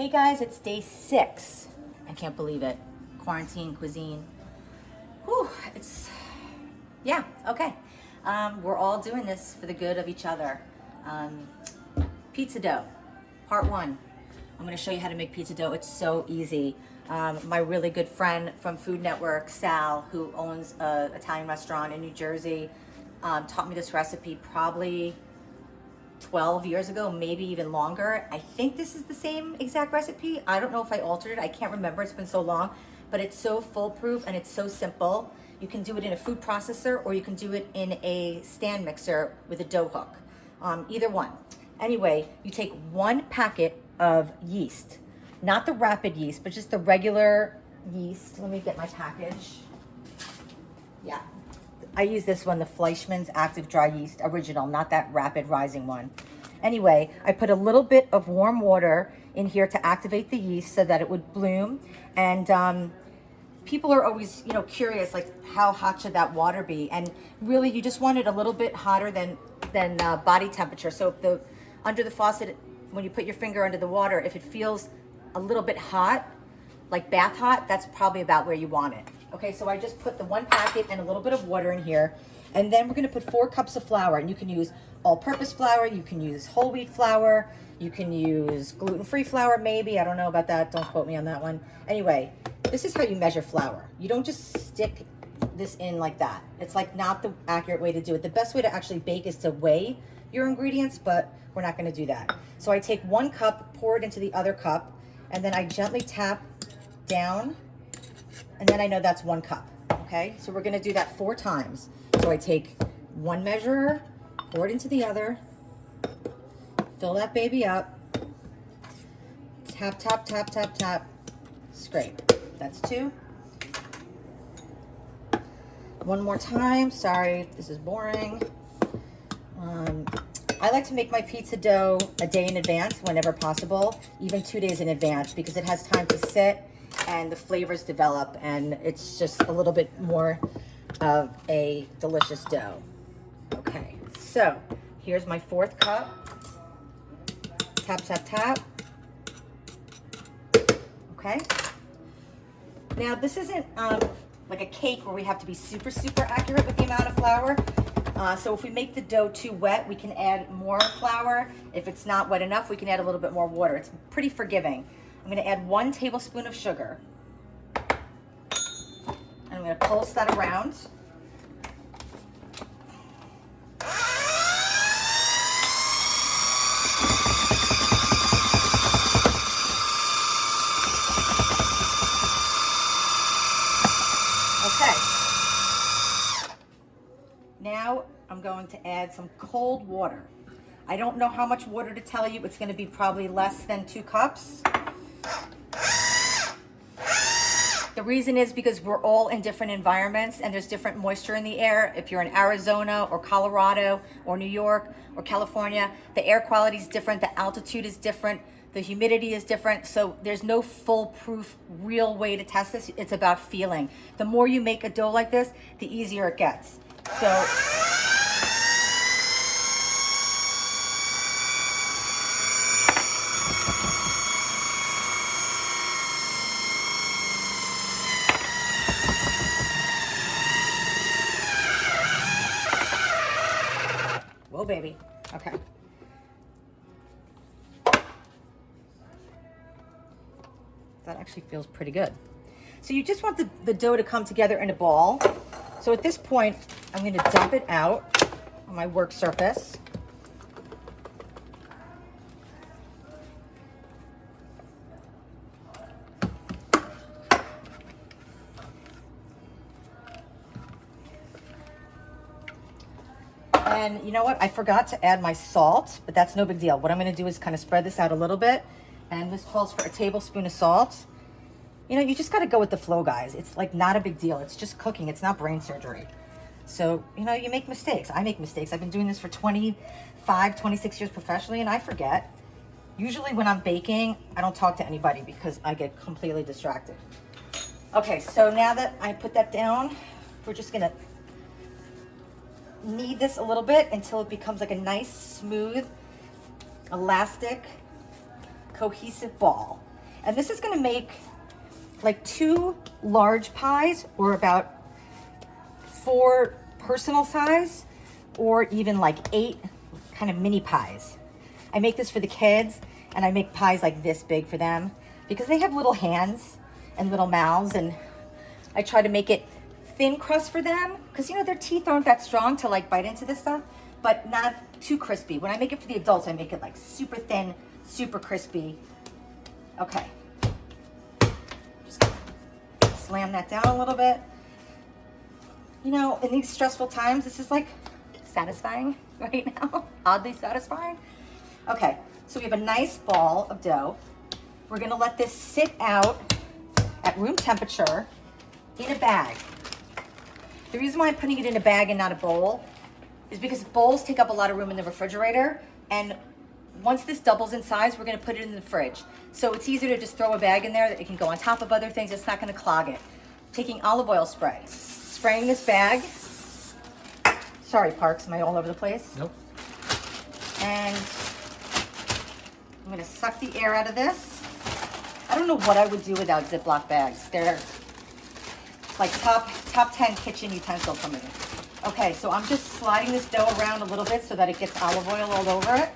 Hey guys, it's day 6. I can't believe it. Quarantine cuisine. Whew, yeah, okay. We're all doing this for the good of each other. Pizza dough, part 1. I'm gonna show you how to make pizza dough. It's so easy. My really good friend from Food Network, Sal, who owns an Italian restaurant in New Jersey, taught me this recipe probably 12 years ago, maybe even longer. I think this is the same exact recipe. I don't know if I altered it. I can't remember. It's been so long, but it's so foolproof and it's so simple. You can do it in a food processor or you can do it in a stand mixer with a dough hook. Either one. Anyway, you take 1 packet of yeast, not the rapid yeast, but just the regular yeast. Let me get my package. Yeah. I use this one, the Fleischmann's Active Dry Yeast Original, not that rapid rising one. Anyway, I put a little bit of warm water in here to activate the yeast so that it would bloom. And people are always, curious, like how hot should that water be? And really, you just want it a little bit hotter than body temperature. So if under the faucet, when you put your finger under the water, if it feels a little bit hot, like bath hot, that's probably about where you want it. Okay, so I just put the 1 packet and a little bit of water in here. And then we're gonna put 4 cups of flour. And you can use all-purpose flour, you can use whole wheat flour, you can use gluten-free flour maybe. I don't know about that, don't quote me on that one. Anyway, this is how you measure flour. You don't just stick this in like that. It's like not the accurate way to do it. The best way to actually bake is to weigh your ingredients, but we're not gonna do that. So I take 1 cup, pour it into the other cup, and then I gently tap down, and then I know that's 1 cup, okay? So we're gonna do that 4 times. So I take 1 measurer, pour it into the other, fill that baby up, tap, tap, tap, tap, tap, scrape. That's 2. 1 more time, sorry, this is boring. I like to make my pizza dough a day in advance whenever possible, even 2 days in advance, because it has time to sit and the flavors develop, and it's just a little bit more of a delicious dough. Okay, so here's my 4th cup. Tap, tap, tap. Okay. Now this isn't like a cake where we have to be super, super accurate with the amount of flour. So if we make the dough too wet, we can add more flour. If it's not wet enough, we can add a little bit more water. It's pretty forgiving. I'm gonna add 1 tablespoon of sugar. And I'm gonna pulse that around. Okay. Now I'm going to add some cold water. I don't know how much water to tell you. It's going to be probably less than 2 cups. The reason is because we're all in different environments and there's different moisture in the air. If you're in Arizona or Colorado or New York or California, the air quality is different, the altitude is different, the humidity is different. So there's no foolproof real way to test this. It's about feeling. The more you make a dough like this, the easier it gets. So whoa, baby. Okay. That actually feels pretty good. So you just want the dough to come together in a ball. So at this point, I'm going to dump it out on my work surface. And you know what? I forgot to add my salt, but that's no big deal. What I'm going to do is kind of spread this out a little bit. And this calls for a tablespoon of salt. You just got to go with the flow, guys. It's like not a big deal. It's just cooking. It's not brain surgery. So, you make mistakes. I make mistakes. I've been doing this for 25, 26 years professionally, and I forget. Usually when I'm baking, I don't talk to anybody because I get completely distracted. Okay, so now that I put that down, we're just going to knead this a little bit until it becomes like a nice, smooth, elastic, cohesive ball. And this is gonna make like 2 large pies, or about 4 personal size, or even like 8 kind of mini pies. I make this for the kids, and I make pies like this big for them because they have little hands and little mouths, and I try to make it thin crust for them because, you know, their teeth aren't that strong to like bite into this stuff, but not too crispy. When I make it for the adults, I make it like super thin, super crispy. Okay. Just gonna slam that down a little bit. You know, in these stressful times, this is like satisfying right now, oddly satisfying. Okay, so we have a nice ball of dough. We're gonna let this sit out at room temperature in a bag. The reason why I'm putting it in a bag and not a bowl is because bowls take up a lot of room in the refrigerator, and once this doubles in size, we're gonna put it in the fridge. So it's easier to just throw a bag in there that it can go on top of other things. It's not gonna clog it. Taking olive oil spray, spraying this bag. Sorry, Parks, am I all over the place? Nope. And I'm gonna suck the air out of this. I don't know what I would do without Ziploc bags. They're like top 10 kitchen utensil for me. Okay, so I'm just sliding this dough around a little bit so that it gets olive oil all over it.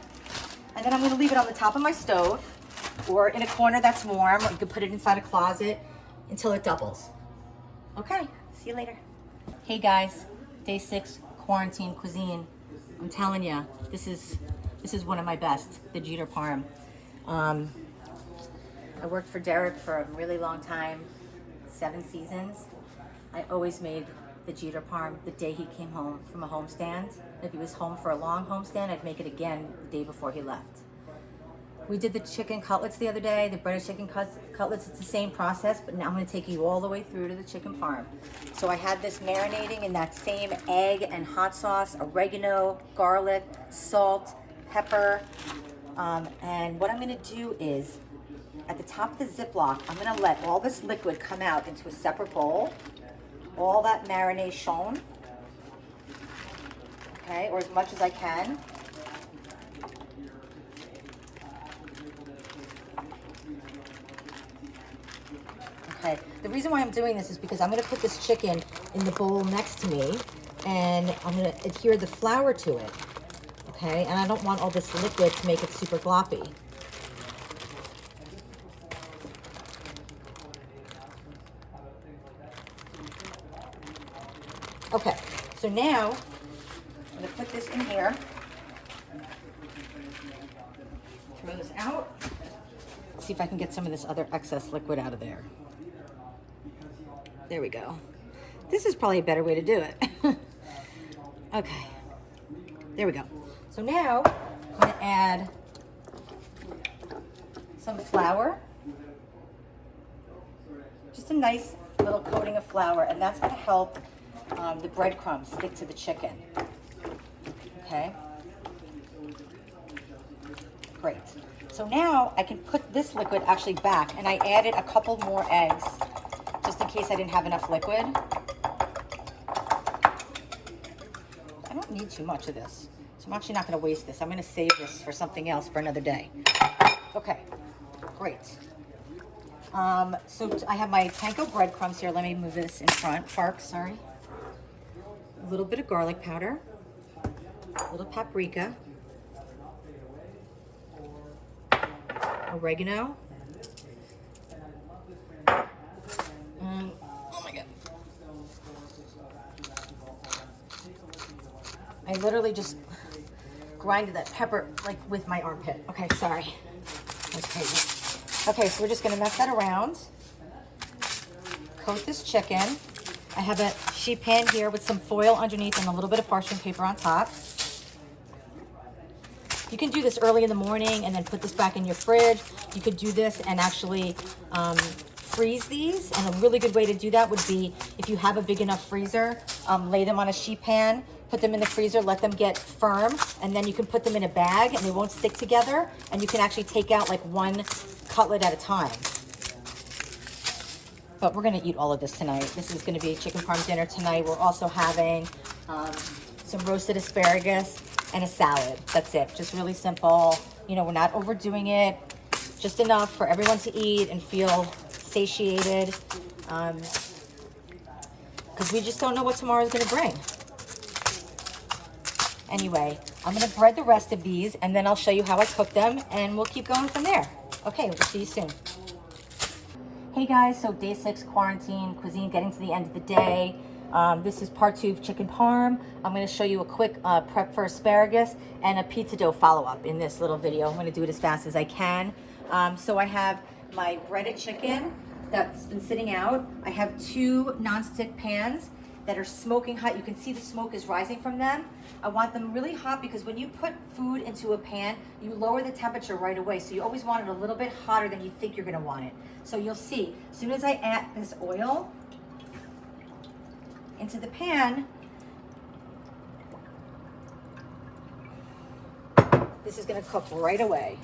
And then I'm gonna leave it on the top of my stove or in a corner that's warm, or you could put it inside a closet until it doubles. Okay, see you later. Hey guys, day 6 quarantine cuisine. I'm telling you, this is one of my best, the Jeter Parm. I worked for Derek for a really long time, 7 seasons. I always made the Jeter Parm the day he came home from a homestand. If he was home for a long homestand, I'd make it again the day before he left. We did the chicken cutlets the other day, the breaded chicken cutlets. It's the same process, but now I'm gonna take you all the way through to the chicken parm. So I had this marinating in that same egg and hot sauce, oregano, garlic, salt, pepper. And what I'm gonna do is, at the top of the Ziploc, I'm gonna let all this liquid come out into a separate bowl. All that marination, okay, or as much as I can. Okay, the reason why I'm doing this is because I'm gonna put this chicken in the bowl next to me, and I'm gonna adhere the flour to it, okay? And I don't want all this liquid to make it super gloppy. Okay, so now I'm gonna put this in here. Throw this out. See if I can get some of this other excess liquid out of there. There we go. This is probably a better way to do it. Okay, there we go. So now I'm gonna add some flour. Just a nice little coating of flour, and that's gonna help the breadcrumbs stick to the chicken. Okay, great. So now I can put this liquid actually back, and I added a couple more eggs just in case I didn't have enough liquid. I don't need too much of this, so I'm actually not going to waste this. I'm going to save this for something else for another day. Okay, great. So I have my panko breadcrumbs here. Let me move this in front. Parks, sorry. A little bit of garlic powder, a little paprika, oregano, oh my God. I literally just grinded that pepper like with my armpit. Okay, sorry. That's crazy. Okay, so we're just gonna mess that around. Coat this chicken. I have a sheet pan here with some foil underneath and a little bit of parchment paper on top. You can do this early in the morning and then put this back in your fridge. You could do this and actually freeze these. And a really good way to do that would be, if you have a big enough freezer, lay them on a sheet pan, put them in the freezer, let them get firm, and then you can put them in a bag and they won't stick together. And you can actually take out like one cutlet at a time. But we're gonna eat all of this tonight. This is gonna be chicken parm dinner tonight. We're also having some roasted asparagus and a salad. That's it, just really simple. You know, we're not overdoing it. just enough for everyone to eat and feel satiated. Because we just don't know what tomorrow's gonna bring. Anyway, I'm gonna bread the rest of these and then I'll show you how I cook them and we'll keep going from there. Okay, we'll see you soon. Hey guys, so day 6 quarantine cuisine, getting to the end of the day. This is part 2 of chicken parm. I'm gonna show you a quick prep for asparagus and a pizza dough follow-up in this little video. I'm gonna do it as fast as I can. So I have my breaded chicken that's been sitting out. I have 2 nonstick pans that are smoking hot. You can see the smoke is rising from them. I want them really hot because when you put food into a pan, you lower the temperature right away. So you always want it a little bit hotter than you think you're gonna want it. So you'll see, as soon as I add this oil into the pan, this is gonna cook right away.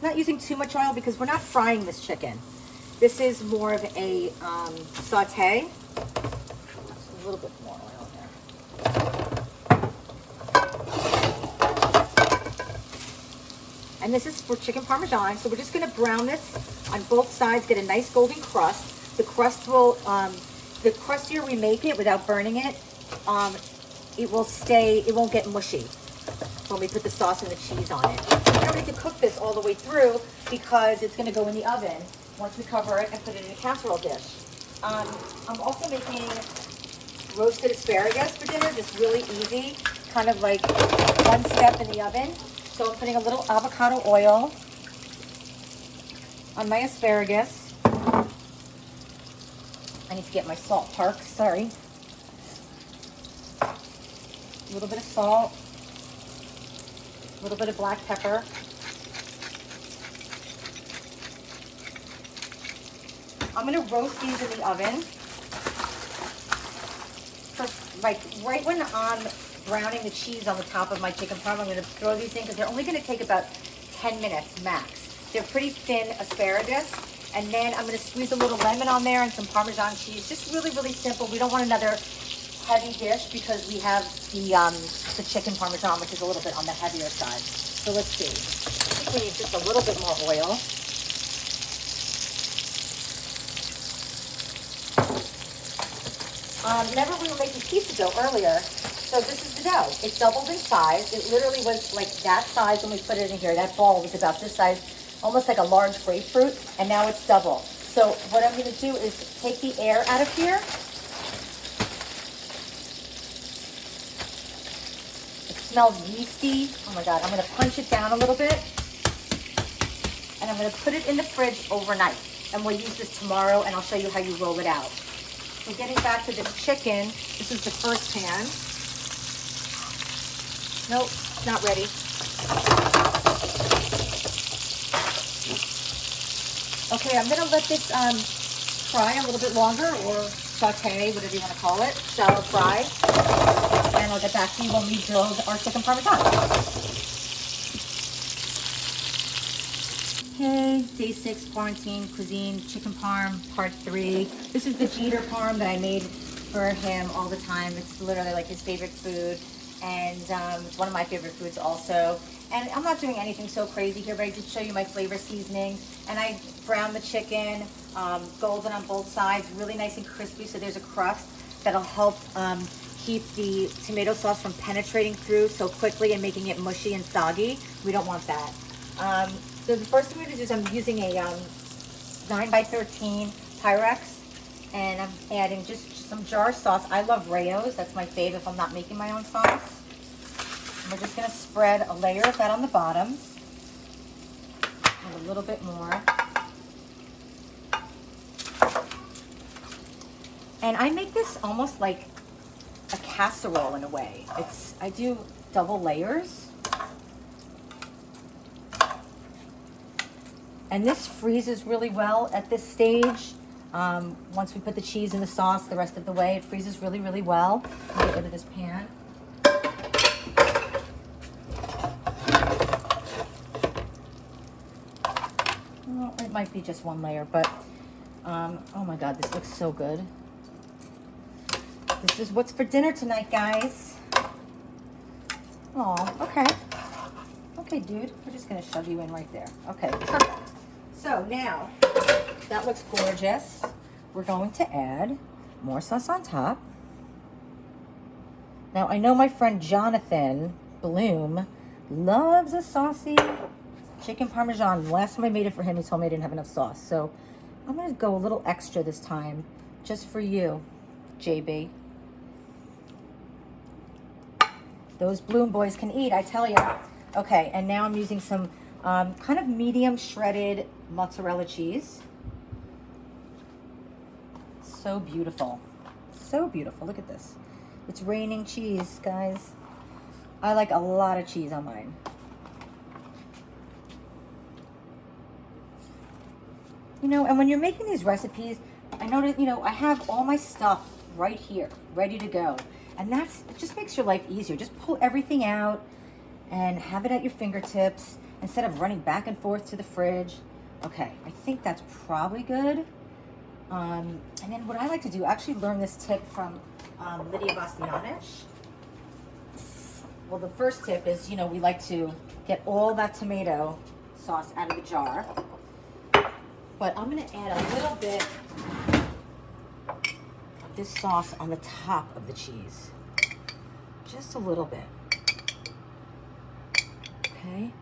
Not using too much oil because we're not frying this chicken. This is more of a saute. A little bit more oil there. And this is for chicken parmesan. So we're just gonna brown this on both sides, get a nice golden crust. The crust will, the crustier we make it without burning it, it will stay, it won't get mushy when we put the sauce and the cheese on it. So we don't need to cook this all the way through because it's gonna go in the oven once we cover it and put it in a casserole dish. I'm also making roasted asparagus for dinner, just really easy, kind of like one step in the oven. So I'm putting a little avocado oil on my asparagus. I need to get my salt parks, sorry. A little bit of salt, a little bit of black pepper. I'm gonna roast these in the oven. For like right when I'm browning the cheese on the top of my chicken parm, I'm gonna throw these in because they're only gonna take about 10 minutes max. They're pretty thin asparagus. And then I'm gonna squeeze a little lemon on there and some Parmesan cheese. Just really, really simple. We don't want another heavy dish because we have the chicken Parmesan, which is a little bit on the heavier side. So let's see. I think we need just a little bit more oil. Remember we were making pizza dough earlier. So this is the dough. It doubled in size. It literally was like that size when we put it in here. That ball was about this size, almost like a large grapefruit, and now it's double. So what I'm going to do is take the air out of here. It smells yeasty. Oh my God, I'm going to punch it down a little bit, and I'm going to put it in the fridge overnight. And we'll use this tomorrow, and I'll show you how you roll it out. So getting back to this chicken, this is the first pan. Nope, not ready. Okay, I'm gonna let this fry a little bit longer, or saute, whatever you wanna call it, shallow fry. And I'll get back to you when we build our chicken parmesan. Hey, day 6 quarantine cuisine, chicken parm, part 3. This is the Jeter parm that I made for him all the time. It's literally like his favorite food, and it's one of my favorite foods also. And I'm not doing anything so crazy here, but I did show you my flavor seasonings. And I browned the chicken, golden on both sides, really nice and crispy, so there's a crust that'll help keep the tomato sauce from penetrating through so quickly and making it mushy and soggy. We don't want that. So the first thing I'm going to do is I'm using a 9x13 Pyrex, and I'm adding just some jar sauce. I love Rayo's. That's my fave if I'm not making my own sauce. And we're just going to spread a layer of that on the bottom, and a little bit more. And I make this almost like a casserole in a way. I do double layers. And this freezes really well at this stage. Once we put the cheese in the sauce the rest of the way, it freezes really, really well. Let me get rid of this pan. Well, it might be just one layer, but oh my God, this looks so good. This is what's for dinner tonight, guys. Oh, okay. Okay, dude. We're just gonna shove you in right there. Okay, perfect. So now, that looks gorgeous. We're going to add more sauce on top. Now, I know my friend Jonathan Bloom loves a saucy chicken parmesan. Last time I made it for him, he told me I didn't have enough sauce. So I'm gonna go a little extra this time, just for you, JB. Those Bloom boys can eat, I tell you. Okay, and now I'm using some kind of medium shredded mozzarella cheese. So beautiful. So beautiful. Look at this. It's raining cheese, guys. I like a lot of cheese on mine. You know, and when you're making these recipes, I know that, you know, I have all my stuff right here, ready to go. And it just makes your life easier. Just pull everything out and have it at your fingertips instead of running back and forth to the fridge. Okay, I think that's probably good. And then what I like to do, I actually learned this tip from Lydia Bastianich. Well, the first tip is, you know, we like to get all that tomato sauce out of the jar. But I'm going to add a little bit of this sauce on the top of the cheese. Just a little bit. Okay.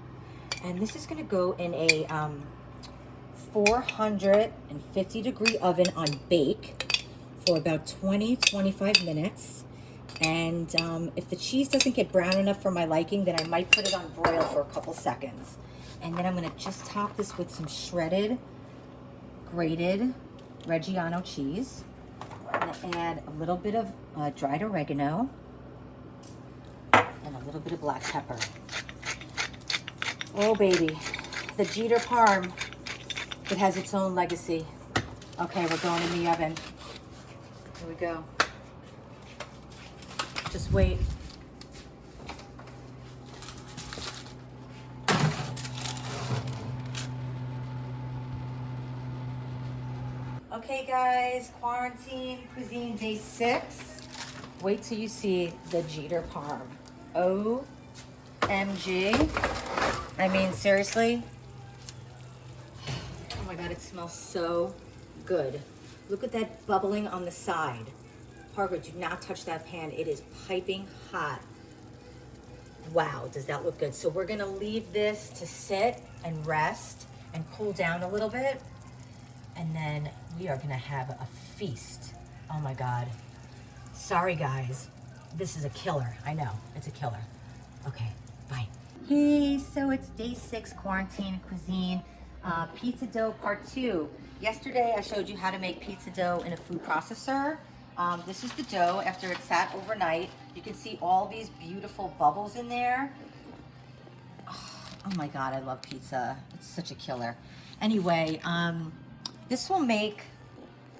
And this is going to go in a 450 degree oven on bake for about 20-25 minutes. And if the cheese doesn't get brown enough for my liking, then I might put it on broil for a couple seconds. And then I'm going to just top this with some shredded, grated Reggiano cheese. I'm going to add a little bit of dried oregano and a little bit of black pepper. Oh, baby. The Jeter Parm. It has its own legacy. Okay, we're going in the oven. Here we go. Just wait. Okay, guys, Quarantine Cuisine Day 6. Wait till you see the Jeter Parm. OMG. I mean, seriously. Oh my God, it smells so good. Look at that bubbling on the side. Parker, do not touch that pan. It is piping hot. Wow, does that look good? So we're gonna leave this to sit and rest and cool down a little bit. And then we are gonna have a feast. Oh my God. Sorry guys, this is a killer. I know, it's a killer. Okay, bye. Hey, so it's day 6 Quarantine Cuisine. Pizza dough part 2. Yesterday I showed you how to make pizza dough in a food processor. This is the dough after it sat overnight. You can see all these beautiful bubbles in there. Oh my God, I love pizza. It's such a killer. Anyway, this will make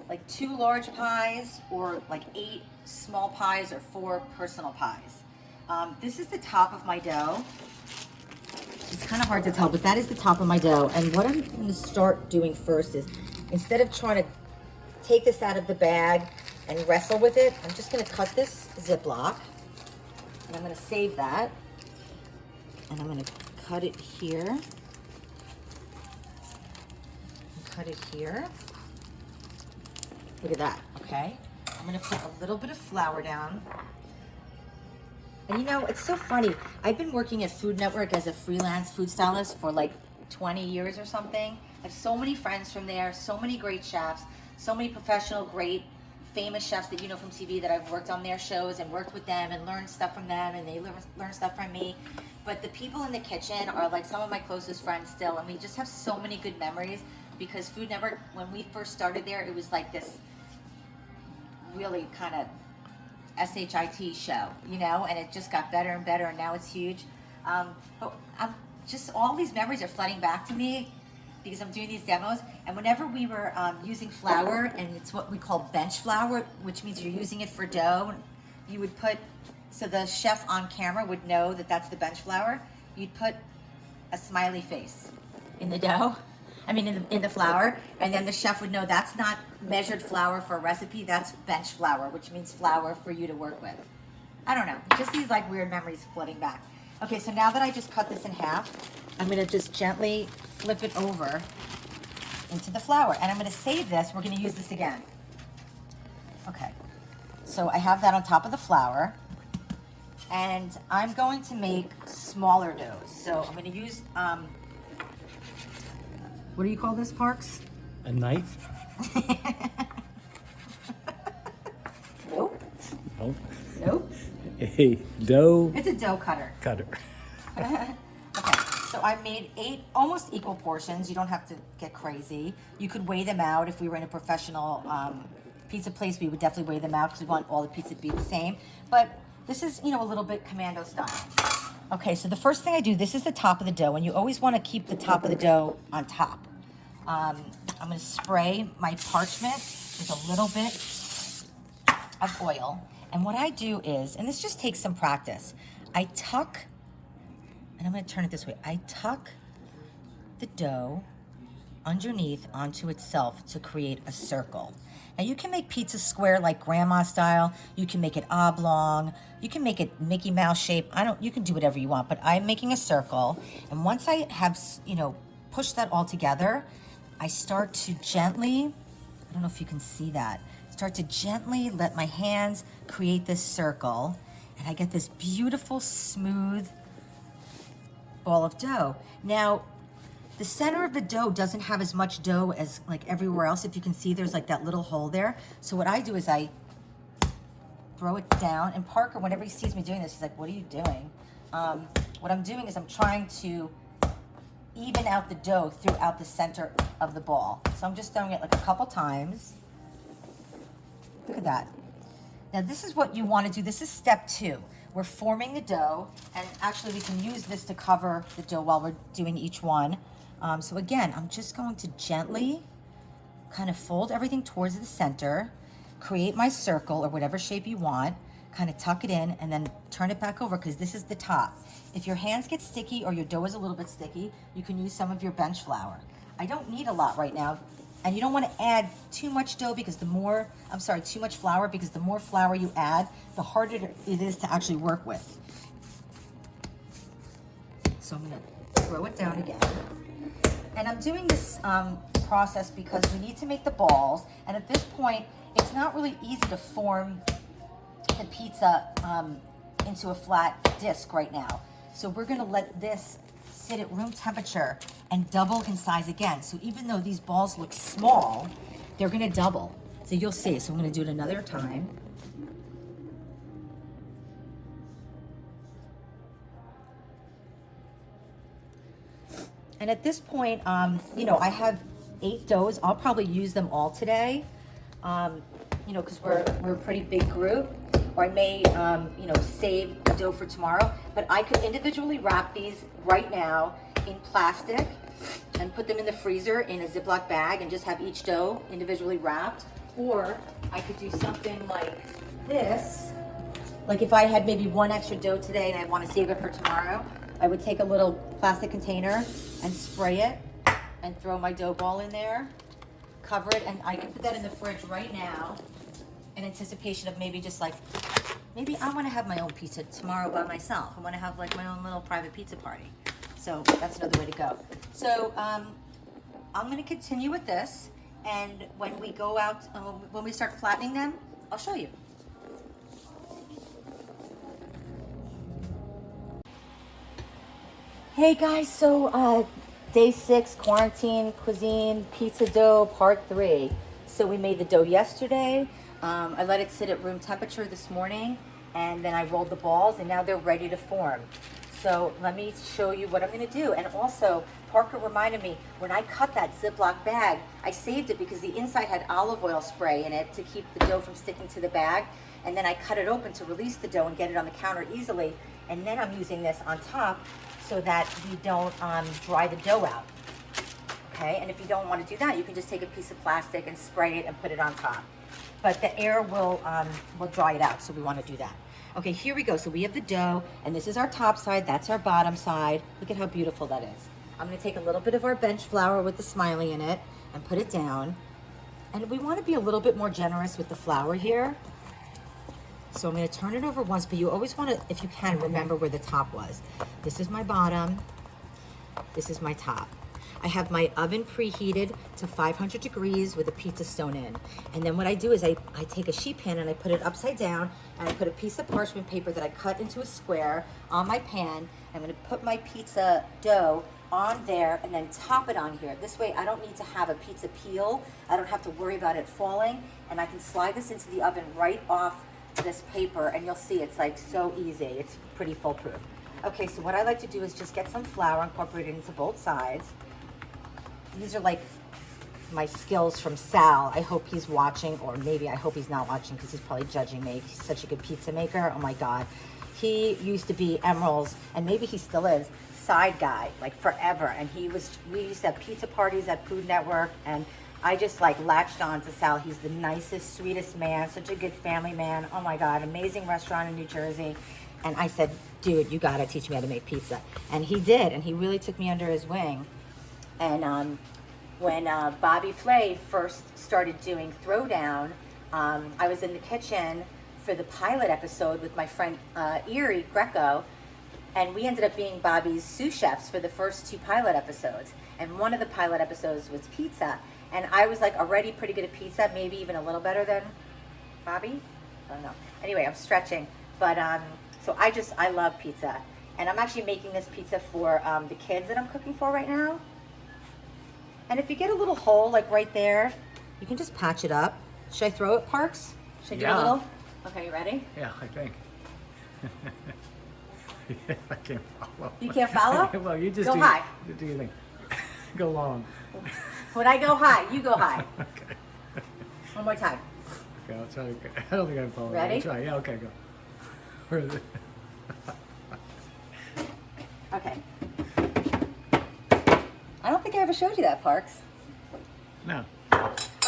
like 2 large pies or like 8 small pies or 4 personal pies. This is the top of my dough. It's kind of hard to tell, but that is the top of my dough. And what I'm going to start doing first is, instead of trying to take this out of the bag and wrestle with it, I'm just going to cut this Ziploc. And I'm going to save that. And I'm going to cut it here. And cut it here. Look at that, okay? I'm going to put a little bit of flour down. And you know, it's so funny. I've been working at Food Network as a freelance food stylist for like 20 years or something. I have so many friends from there, so many great chefs, so many professional, great, famous chefs that you know from TV that I've worked on their shows and worked with them and learned stuff from them, and they learn stuff from me. But the people in the kitchen are like some of my closest friends still, and we just have so many good memories because Food Network, when we first started there, it was like this really kind of SHIT show, you know, and it just got better and better, and now it's huge. But I'm just, all these memories are flooding back to me because I'm doing these demos, and whenever we were using flour, and it's what we call bench flour, which means you're using it for dough, you would put, so the chef on camera would know that that's the bench flour, you'd put a smiley face in the dough. I mean, in the flour, and then the chef would know that's not measured flour for a recipe, that's bench flour, which means flour for you to work with. I don't know, just these like weird memories flooding back. Okay, so now that I just cut this in half, I'm gonna just gently flip it over into the flour. And I'm gonna save this, we're gonna use this again. Okay, so I have that on top of the flour. And I'm going to make smaller doughs. So I'm gonna use, what do you call this, Parks? A knife? Nope. Nope. Nope. A dough It's a dough cutter. cutter. Okay, so I made 8 almost equal portions. You don't have to get crazy. You could weigh them out. If we were in a professional pizza place, we would definitely weigh them out because we want all the pizza to be the same. But this is, you know, a little bit commando style. Okay, so the first thing I do, this is the top of the dough, and you always want to keep the top of the dough on top. I'm going to spray my parchment with a little bit of oil. And what I do is, and this just takes some practice, I tuck, and I'm going to turn it this way, I tuck the dough underneath onto itself to create a circle. Now you can make pizza square like grandma style, you can make it oblong, you can make it Mickey Mouse shape, you can do whatever you want, but I'm making a circle, and once I have, you know, pushed that all together, I start to gently, I don't know if you can see that, start to gently let my hands create this circle, and I get this beautiful, smooth ball of dough. Now, the center of the dough doesn't have as much dough as like everywhere else. If you can see, there's like that little hole there. So what I do is I throw it down, and Parker, whenever he sees me doing this, he's like, what are you doing? What I'm doing is I'm trying to even out the dough throughout the center of the ball. So I'm just throwing it like a couple times. Look at that. Now this is what you want to do. This is step 2. We're forming the dough, and actually we can use this to cover the dough while we're doing each one. So again, I'm just going to gently kind of fold everything towards the center, create my circle or whatever shape you want, kind of tuck it in, and then turn it back over because this is the top. If your hands get sticky or your dough is a little bit sticky, you can use some of your bench flour. I don't need a lot right now, and you don't want to add too much dough because too much flour, because the more flour you add, the harder it is to actually work with. So I'm going to throw it down again. And I'm doing this process because we need to make the balls, and at this point, it's not really easy to form the pizza into a flat disc right now. So we're going to let this sit at room temperature and double in size again. So even though these balls look small, they're going to double. So you'll see. So I'm going to do it another time. And at this point, you know, I have 8 doughs. I'll probably use them all today, you know, because we're a pretty big group. Or I may, you know, save the dough for tomorrow. But I could individually wrap these right now in plastic and put them in the freezer in a Ziploc bag and just have each dough individually wrapped. Or I could do something like this. Like if I had maybe 1 extra dough today and I want to save it for tomorrow, I would take a little plastic container and spray it and throw my dough ball in there, cover it, and I can put that in the fridge right now in anticipation of maybe just like, maybe I want to have my own pizza tomorrow by myself. I want to have like my own little private pizza party. So that's another way to go. So I'm going to continue with this, and when we go out, when we start flattening them, I'll show you. Hey guys, so day 6, quarantine cuisine, pizza dough, part 3. So we made the dough yesterday. I let it sit at room temperature this morning, and then I rolled the balls, and now they're ready to form. So let me show you what I'm going to do. And also, Parker reminded me, when I cut that Ziploc bag, I saved it because the inside had olive oil spray in it to keep the dough from sticking to the bag. And then I cut it open to release the dough and get it on the counter easily. And then I'm using this on top so that we don't dry the dough out. Okay, and if you don't want to do that, you can just take a piece of plastic and spray it and put it on top. But the air will dry it out, so we want to do that. Okay, here we go. So we have the dough, and this is our top side. That's our bottom side. Look at how beautiful that is. I'm going to take a little bit of our bench flour with the smiley in it and put it down. And we want to be a little bit more generous with the flour here. So I'm gonna turn it over once, but you always wanna, if you can, remember where the top was. This is my bottom, this is my top. I have my oven preheated to 500 degrees with a pizza stone in. And then what I do is I take a sheet pan and I put it upside down and I put a piece of parchment paper that I cut into a square on my pan. I'm gonna put my pizza dough on there and then top it on here. This way I don't need to have a pizza peel. I don't have to worry about it falling. And I can slide this into the oven right off this paper and you'll see it's like so easy. It's pretty foolproof. Okay, so what I like to do is just get some flour incorporated into both sides. These are like my skills from Sal. I hope he's watching, or maybe I hope he's not watching because he's probably judging me. He's such a good pizza maker. Oh my God. He used to be Emerald's, and maybe he still is, side guy, like forever. And we used to have pizza parties at Food Network, and I just like latched on to Sal. He's the nicest, sweetest man, such a good family man. Oh my God, amazing restaurant in New Jersey. And I said, dude, you gotta teach me how to make pizza. And he did, and he really took me under his wing. And when Bobby Flay first started doing Throwdown, I was in the kitchen for the pilot episode with my friend Erie Greco, and we ended up being Bobby's sous chefs for the first 2 pilot episodes. And one of the pilot episodes was pizza, and I was like already pretty good at pizza, maybe even a little better than Bobby. I don't know. Anyway, I'm stretching, but so I love pizza, and I'm actually making this pizza for the kids that I'm cooking for right now. And if you get a little hole like right there, you can just patch it up. Should I throw it, Parks? Should I do a little? Okay, you ready? Yeah, I think. Yeah, I can't follow. You can't follow? Well, you just go high. Do your thing. Go long. When I go high, you go high. Okay. One more time. Okay, I'll try. I don't think I follow. Ready? I'll try. Yeah, okay, go. Where is it? Okay. I don't think I ever showed you that, Parks. No.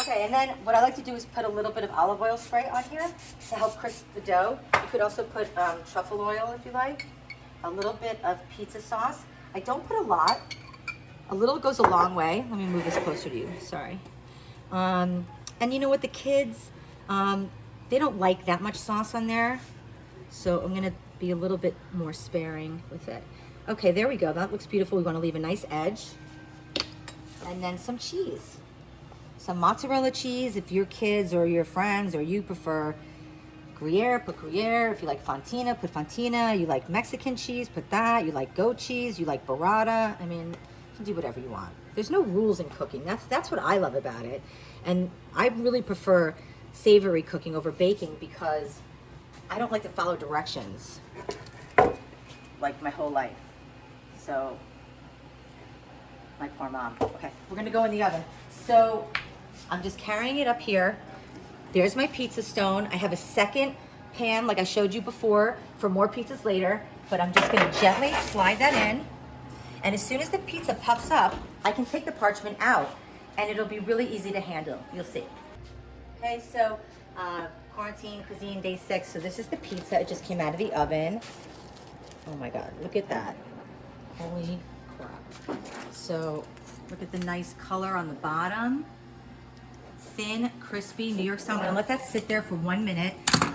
Okay, and then what I like to do is put a little bit of olive oil spray on here to help crisp the dough. You could also put truffle oil if you like. A little bit of pizza sauce. I don't put a lot. A little goes a long way. Let me move this closer to you. Sorry. And you know what? The kids, they don't like that much sauce on there. So I'm going to be a little bit more sparing with it. Okay, there we go. That looks beautiful. We want to leave a nice edge. And then some cheese. Some mozzarella cheese if your kids or your friends or you prefer Gruyere, put Gruyere. If you like Fontina, put Fontina. You like Mexican cheese, put that. You like goat cheese, you like burrata. I mean, you can do whatever you want. There's no rules in cooking. That's what I love about it. And I really prefer savory cooking over baking because I don't like to follow directions like my whole life. So, my poor mom. Okay, we're gonna go in the oven. So, I'm just carrying it up here. There's my pizza stone. I have a second pan like I showed you before for more pizzas later, but I'm just gonna gently slide that in. And as soon as the pizza puffs up, I can take the parchment out and it'll be really easy to handle. You'll see. Okay, so Quarantine Cuisine Day 6. So this is the pizza. It just came out of the oven. Oh my God, look at that. Holy crap. So look at the nice color on the bottom. Thin, crispy, New York style. I'm gonna let that sit there for 1 minute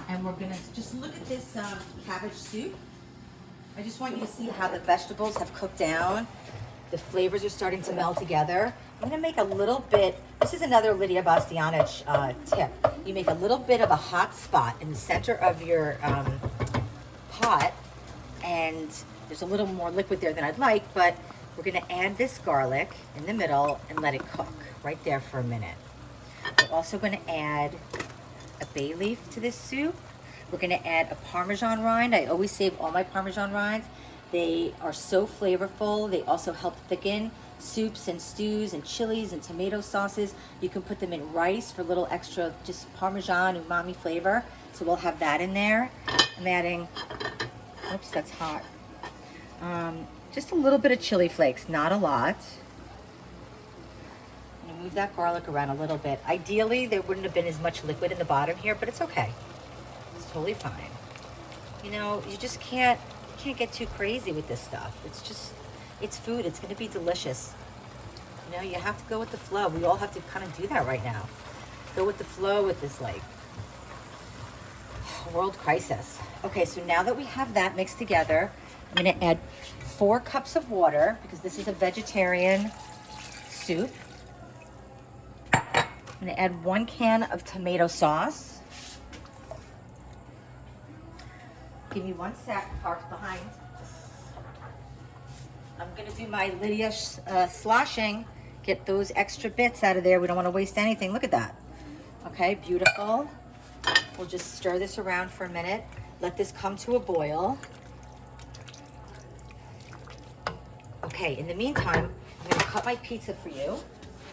and we're gonna just look at this cabbage soup. I just want you to see how the vegetables have cooked down. The flavors are starting to meld together. I'm gonna make a little bit, this is another Lydia Bastianich tip. You make a little bit of a hot spot in the center of your pot, and there's a little more liquid there than I'd like, but we're gonna add this garlic in the middle and let it cook right there for a minute. We're also gonna add a bay leaf to this soup. We're gonna add a Parmesan rind. I always save all my Parmesan rinds. They are so flavorful. They also help thicken soups and stews and chilies and tomato sauces. You can put them in rice for a little extra just Parmesan umami flavor. So we'll have that in there. I'm adding, oops, that's hot. Just a little bit of chili flakes, not a lot. I'm gonna move that garlic around a little bit. Ideally, there wouldn't have been as much liquid in the bottom here, but it's okay. It's totally fine. You know, you just can't get too crazy with this stuff. It's just, it's food. It's going to be delicious. You know, you have to go with the flow. We all have to kind of do that right now. Go with the flow with this, like, world crisis. Okay, so now that we have that mixed together, I'm gonna add 4 cups of water because this is a vegetarian soup. I'm gonna add 1 can of tomato sauce. Give me 1 sec, parked behind. I'm gonna do my Lydia sloshing. Get those extra bits out of there. We don't wanna waste anything. Look at that. Okay, beautiful. We'll just stir this around for a minute. Let this come to a boil. Okay, in the meantime, I'm gonna cut my pizza for you.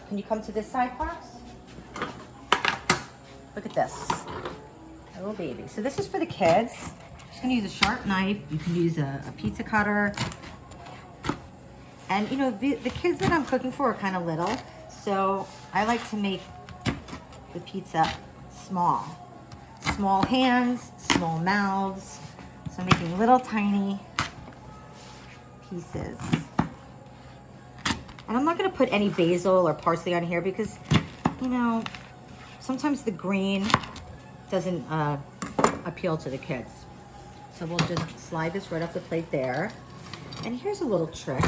Can you come to this side, Parks? Look at this. Little baby. So this is for the kids. I'm just gonna use a sharp knife. You can use a pizza cutter. And you know, the kids that I'm cooking for are kind of little, so I like to make the pizza small. Small hands, small mouths. So I'm making little tiny pieces. And I'm not gonna put any basil or parsley on here because, you know, sometimes the green doesn't appeal to the kids. So we'll just slide this right off the plate there. And here's a little trick.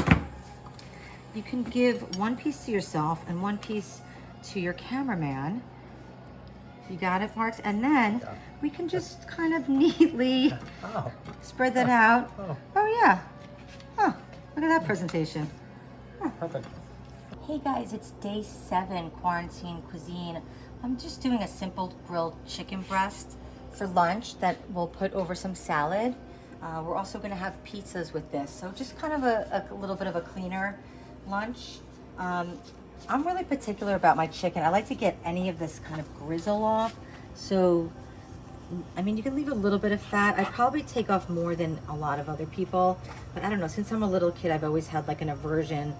You can give 1 piece to yourself and 1 piece to your cameraman. You got it, Marks? And then we can just kind of neatly spread that out. Oh yeah. Oh, look at that presentation. Perfect. Hey guys, it's day 7, Quarantine Cuisine. I'm just doing a simple grilled chicken breast for lunch that we'll put over some salad. We're also gonna have pizzas with this. So just kind of a little bit of a cleaner lunch. I'm really particular about my chicken. I like to get any of this kind of grizzle off. So, I mean, you can leave a little bit of fat. I probably take off more than a lot of other people, but I don't know. Since I'm a little kid, I've always had like an aversion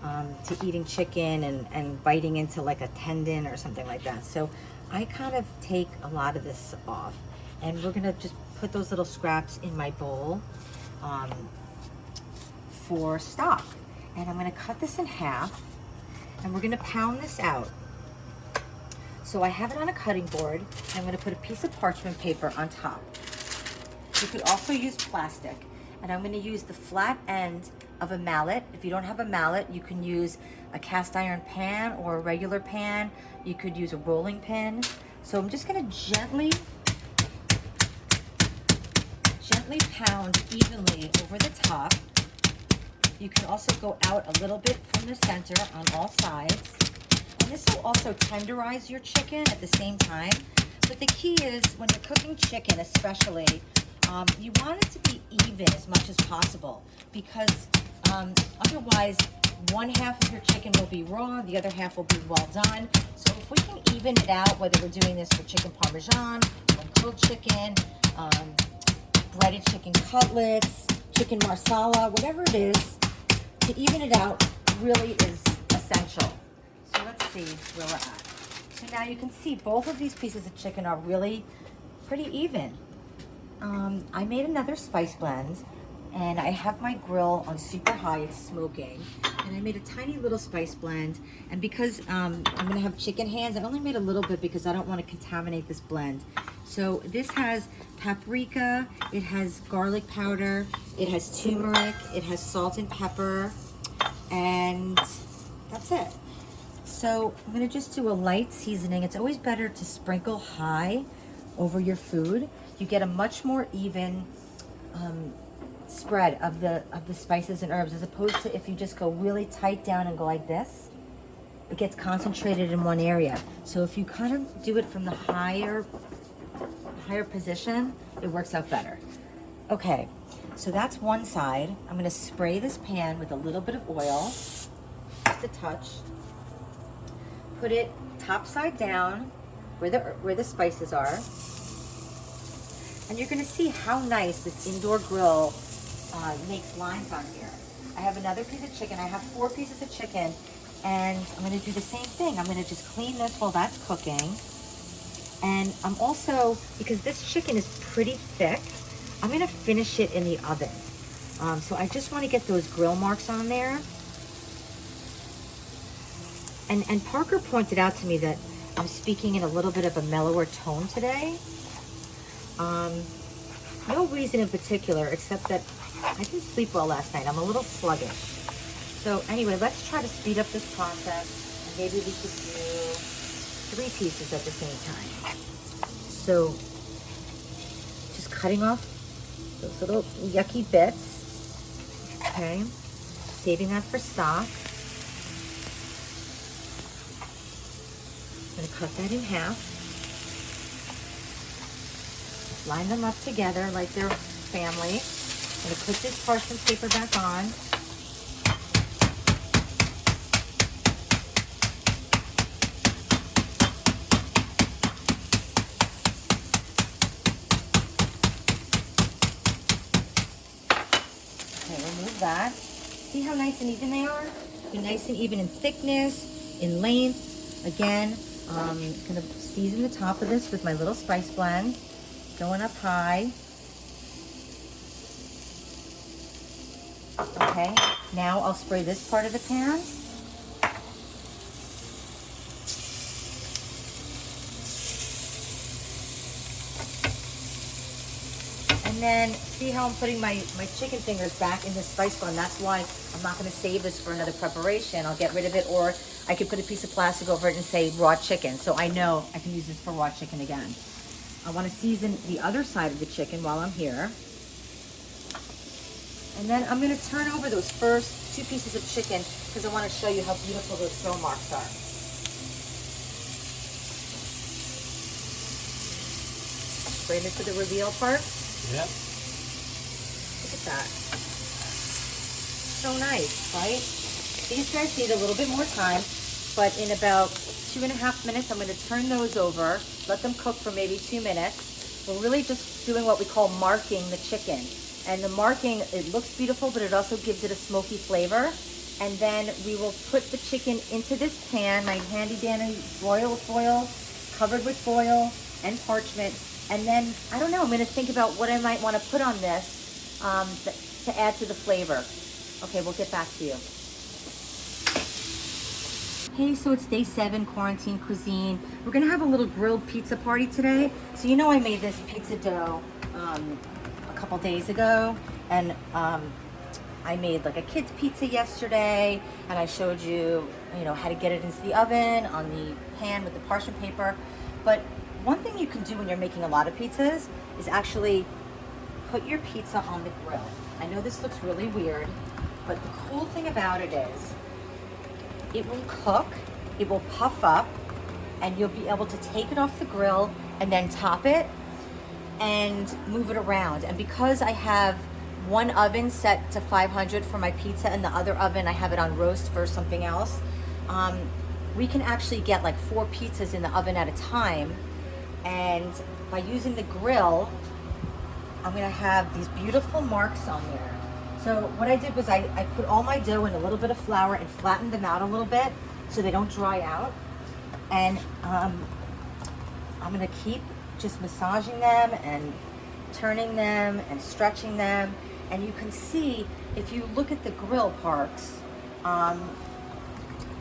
to eating chicken and biting into like a tendon or something like that. So I kind of take a lot of this off, and we're gonna just put those little scraps in my bowl for stock. And I'm gonna cut this in half, and we're gonna pound this out. So I have it on a cutting board, and I'm gonna put a piece of parchment paper on top. You could also use plastic, and I'm gonna use the flat end of a mallet. If you don't have a mallet, you can use a cast iron pan or a regular pan. You could use a rolling pin. So I'm just gonna gently pound evenly over the top. You can also go out a little bit from the center on all sides. And this will also tenderize your chicken at the same time. But the key is when you're cooking chicken especially, you want it to be even as much as possible, because otherwise 1/2 of your chicken will be raw, the other half will be well done. So if we can even it out, whether we're doing this for chicken parmesan, or grilled chicken, breaded chicken cutlets, chicken marsala, whatever it is, to even it out really is essential. So let's see where we're at. So now you can see both of these pieces of chicken are really pretty even. I made another spice blend, and I have my grill on super high, it's smoking. And I made a tiny little spice blend. And because I'm gonna have chicken hands, I only made a little bit because I don't wanna contaminate this blend. So this has paprika, it has garlic powder, it has turmeric, it has salt and pepper, and that's it. So I'm gonna just do a light seasoning. It's always better to sprinkle high over your food. You get a much more even spread of the spices and herbs, as opposed to if you just go really tight down and go like this, it gets concentrated in one area. So if you kind of do it from the higher position, it works out better. Okay, so that's one side. I'm gonna spray this pan with a little bit of oil, just a touch. Put it top side down where the spices are. And you're gonna see how nice this indoor grill makes lines on here. I have another piece of chicken. I have 4 pieces of chicken, and I'm gonna do the same thing. I'm gonna just clean this while that's cooking. And I'm also, because this chicken is pretty thick, I'm gonna finish it in the oven. So I just wanna get those grill marks on there. And Parker pointed out to me that I'm speaking in a little bit of a mellower tone today. No reason in particular, except that I didn't sleep well last night. I'm a little sluggish. So anyway, let's try to speed up this process. And maybe we could do 3 pieces at the same time. So just cutting off those little yucky bits. Okay. Saving that for stock. I'm gonna cut that in half. Line them up together like they're family. I'm gonna put this parchment paper back on. Okay, remove that. See how nice and even they are? They're nice and even in thickness, in length. Again, I'm gonna season the top of this with my little spice blend. Going up high. Okay, now I'll spray this part of the pan. And then see how I'm putting my chicken fingers back in the spice blend. That's why I'm not gonna save this for another preparation. I'll get rid of it, or I could put a piece of plastic over it and say raw chicken. So I know I can use this for raw chicken again. I want to season the other side of the chicken while I'm here. And then I'm going to turn over those first 2 pieces of chicken because I want to show you how beautiful those stone marks are. Straight into the reveal part. Yep. Look at that. So nice, right? These guys need a little bit more time, but in about 2.5 minutes, I'm going to turn those over, let them cook for maybe 2 minutes. We're really just doing what we call marking the chicken. And the marking, it looks beautiful, but it also gives it a smoky flavor. And then we will put the chicken into this pan, my handy dandy royal foil, covered with foil and parchment. And then, I don't know, I'm going to think about what I might want to put on this to add to the flavor. Okay, we'll get back to you. Hey, so it's day 7, quarantine cuisine. We're gonna have a little grilled pizza party today. So you know I made this pizza dough a couple days ago, and I made like a kid's pizza yesterday, and I showed you, how to get it into the oven on the pan with the parchment paper. But one thing you can do when you're making a lot of pizzas is actually put your pizza on the grill. I know this looks really weird, but the cool thing about it is it will cook, it will puff up, and you'll be able to take it off the grill and then top it and move it around. And because I have one oven set to 500 for my pizza and the other oven I have it on roast for something else, we can actually get like 4 pizzas in the oven at a time. And by using the grill, I'm gonna have these beautiful marks on there. So what I did was I put all my dough in a little bit of flour and flattened them out a little bit so they don't dry out. And I'm gonna keep just massaging them and turning them and stretching them. And you can see, if you look at the grill parts,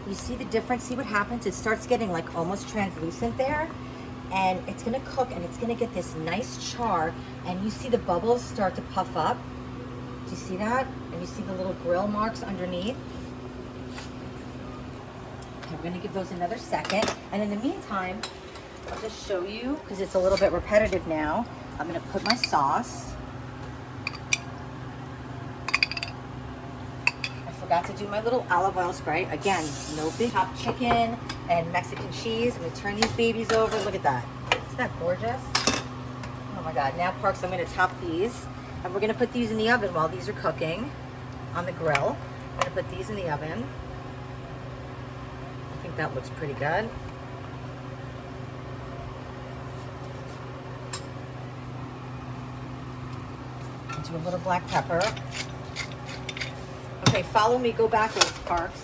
you see the difference, see what happens? It starts getting like almost translucent there. And it's gonna cook and it's gonna get this nice char. And you see the bubbles start to puff up. Do you see that? And you see the little grill marks underneath. Okay, we're gonna give those another second. And in the meantime, I'll just show you, because it's a little bit repetitive now. I'm gonna put my sauce. I forgot to do my little olive oil spray. Again, no big chopped chicken and Mexican cheese. I'm gonna turn these babies over. Look at that. Isn't that gorgeous? Oh my God, now Parks, I'm gonna top these. And we're gonna put these in the oven while these are cooking on the grill. I'm gonna put these in the oven. I think that looks pretty good. I'll do a little black pepper. Okay, follow me, go backwards, Parks.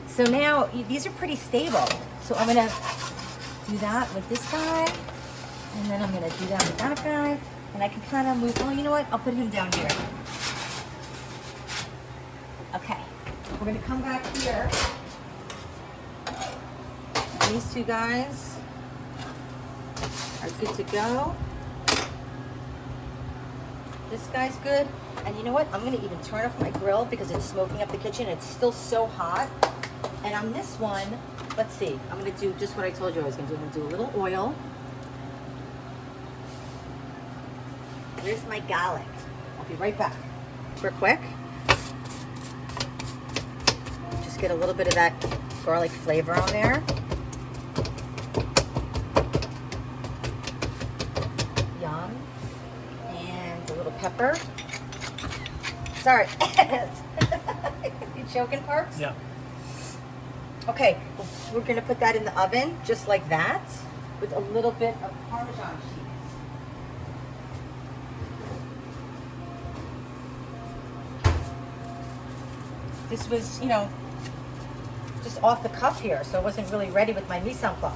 So now, these are pretty stable. So I'm gonna do that with this guy. And then I'm gonna do that with that guy. And I can kind of move, oh, you know what? I'll put him down here. Okay, we're gonna come back here. These 2 guys. are good to go. This guy's good. And you know what? I'm gonna even turn off my grill because it's smoking up the kitchen. It's still so hot. And on this one, let's see. I'm gonna do just what I told you I was gonna do. I'm gonna do a little oil. Where's my garlic? I'll be right back. Super quick. Just get a little bit of that garlic flavor on there. Yum. And a little pepper. Sorry. You choking, Parks? Yeah. Okay, we're gonna put that in the oven just like that with a little bit of Parmesan cheese. This was, you know, just off the cuff here, so I wasn't really ready with my mise en place.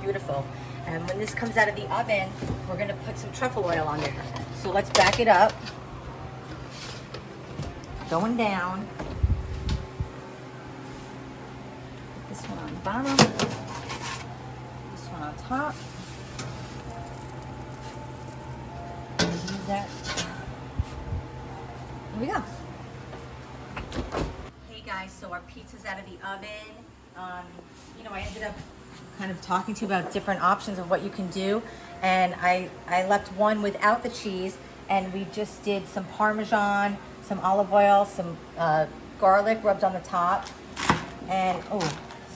Beautiful. And when this comes out of the oven, we're gonna put some truffle oil on there. So let's back it up. Going down. This one on the bottom. This one on top. Use that. Here we go. Hey guys, so our pizza's out of the oven. You know, I ended up kind of talking to you about different options of what you can do, and I left one without the cheese, and we just did some Parmesan, some olive oil, some garlic rubbed on the top, and oh,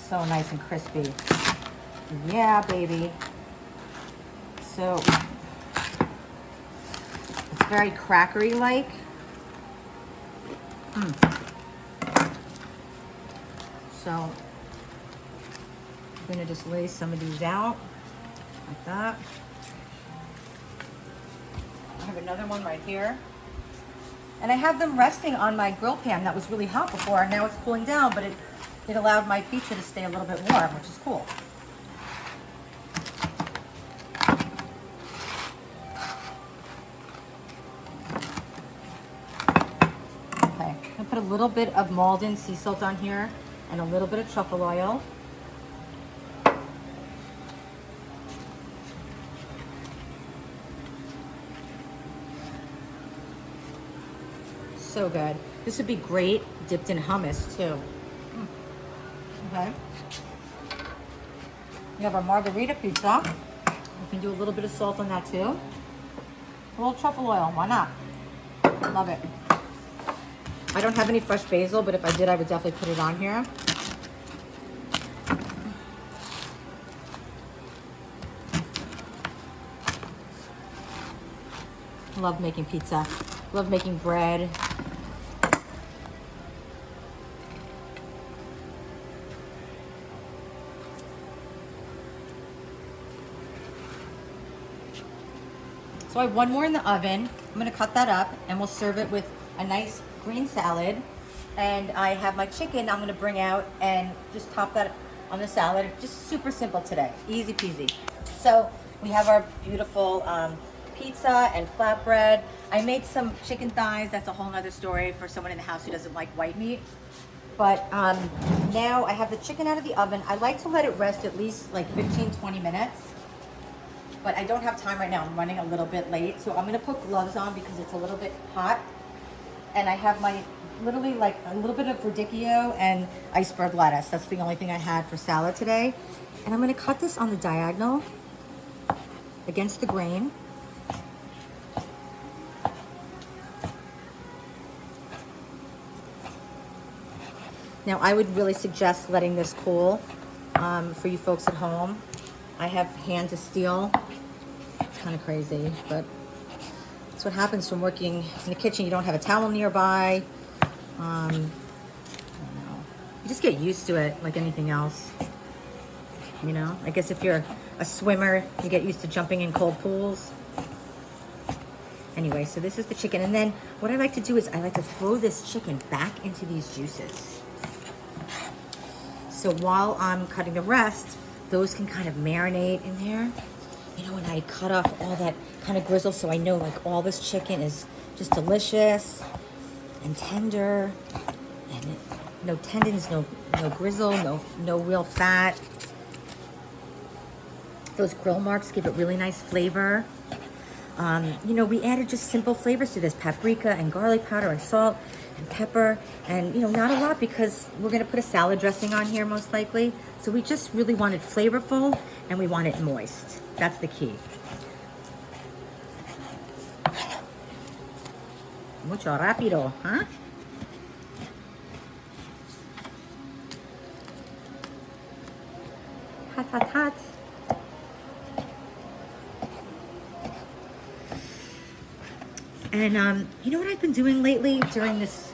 so nice and crispy. Yeah, baby. So it's very crackery like. So I'm gonna just lay some of these out like that. I have another one right here. And I have them resting on my grill pan that was really hot before, and now it's cooling down, but it allowed my pizza to stay a little bit warm, which is cool. Okay, I'm gonna put a little bit of Malden sea salt on here and a little bit of truffle oil. So good. This would be great dipped in hummus too. Okay. We have our margarita pizza. We can do a little bit of salt on that too. A little truffle oil, why not? Love it. I don't have any fresh basil, but if I did, I would definitely put it on here. Love making pizza. Love making bread. So I have one more in the oven. I'm gonna cut that up and we'll serve it with a nice green salad. And I have my chicken I'm gonna bring out and just top that on the salad. Just super simple today, easy peasy. So we have our beautiful pizza and flatbread. I made some chicken thighs. That's a whole nother story for someone in the house who doesn't like white meat. But now I have the chicken out of the oven. I like to let it rest at least like 15-20 minutes. But I don't have time right now. I'm running a little bit late. So I'm gonna put gloves on because it's a little bit hot. And I have my, literally like a little bit of radicchio and iceberg lettuce. That's the only thing I had for salad today. And I'm gonna cut this on the diagonal against the grain. Now I would really suggest letting this cool for you folks at home. I have hands of steel. It's kind of crazy, but that's what happens from working in the kitchen. You don't have a towel nearby. I don't know. You just get used to it like anything else. You know, I guess if you're a swimmer, you get used to jumping in cold pools. Anyway, so this is the chicken. And then what I like to do is I like to throw this chicken back into these juices. So while I'm cutting the rest, those can kind of marinate in there. You know, and I cut off all that kind of grizzle, so I know like all this chicken is just delicious and tender, and no tendons, no grizzle, no real fat. Those grill marks give it really nice flavor. You know, we added just simple flavors to this: paprika and garlic powder and salt and pepper, and you know, not a lot because we're gonna put a salad dressing on here most likely. So we just really want it flavorful and we want it moist. That's the key. Mucho rápido, huh? Hot, hot, hot. And you know what I've been doing lately during this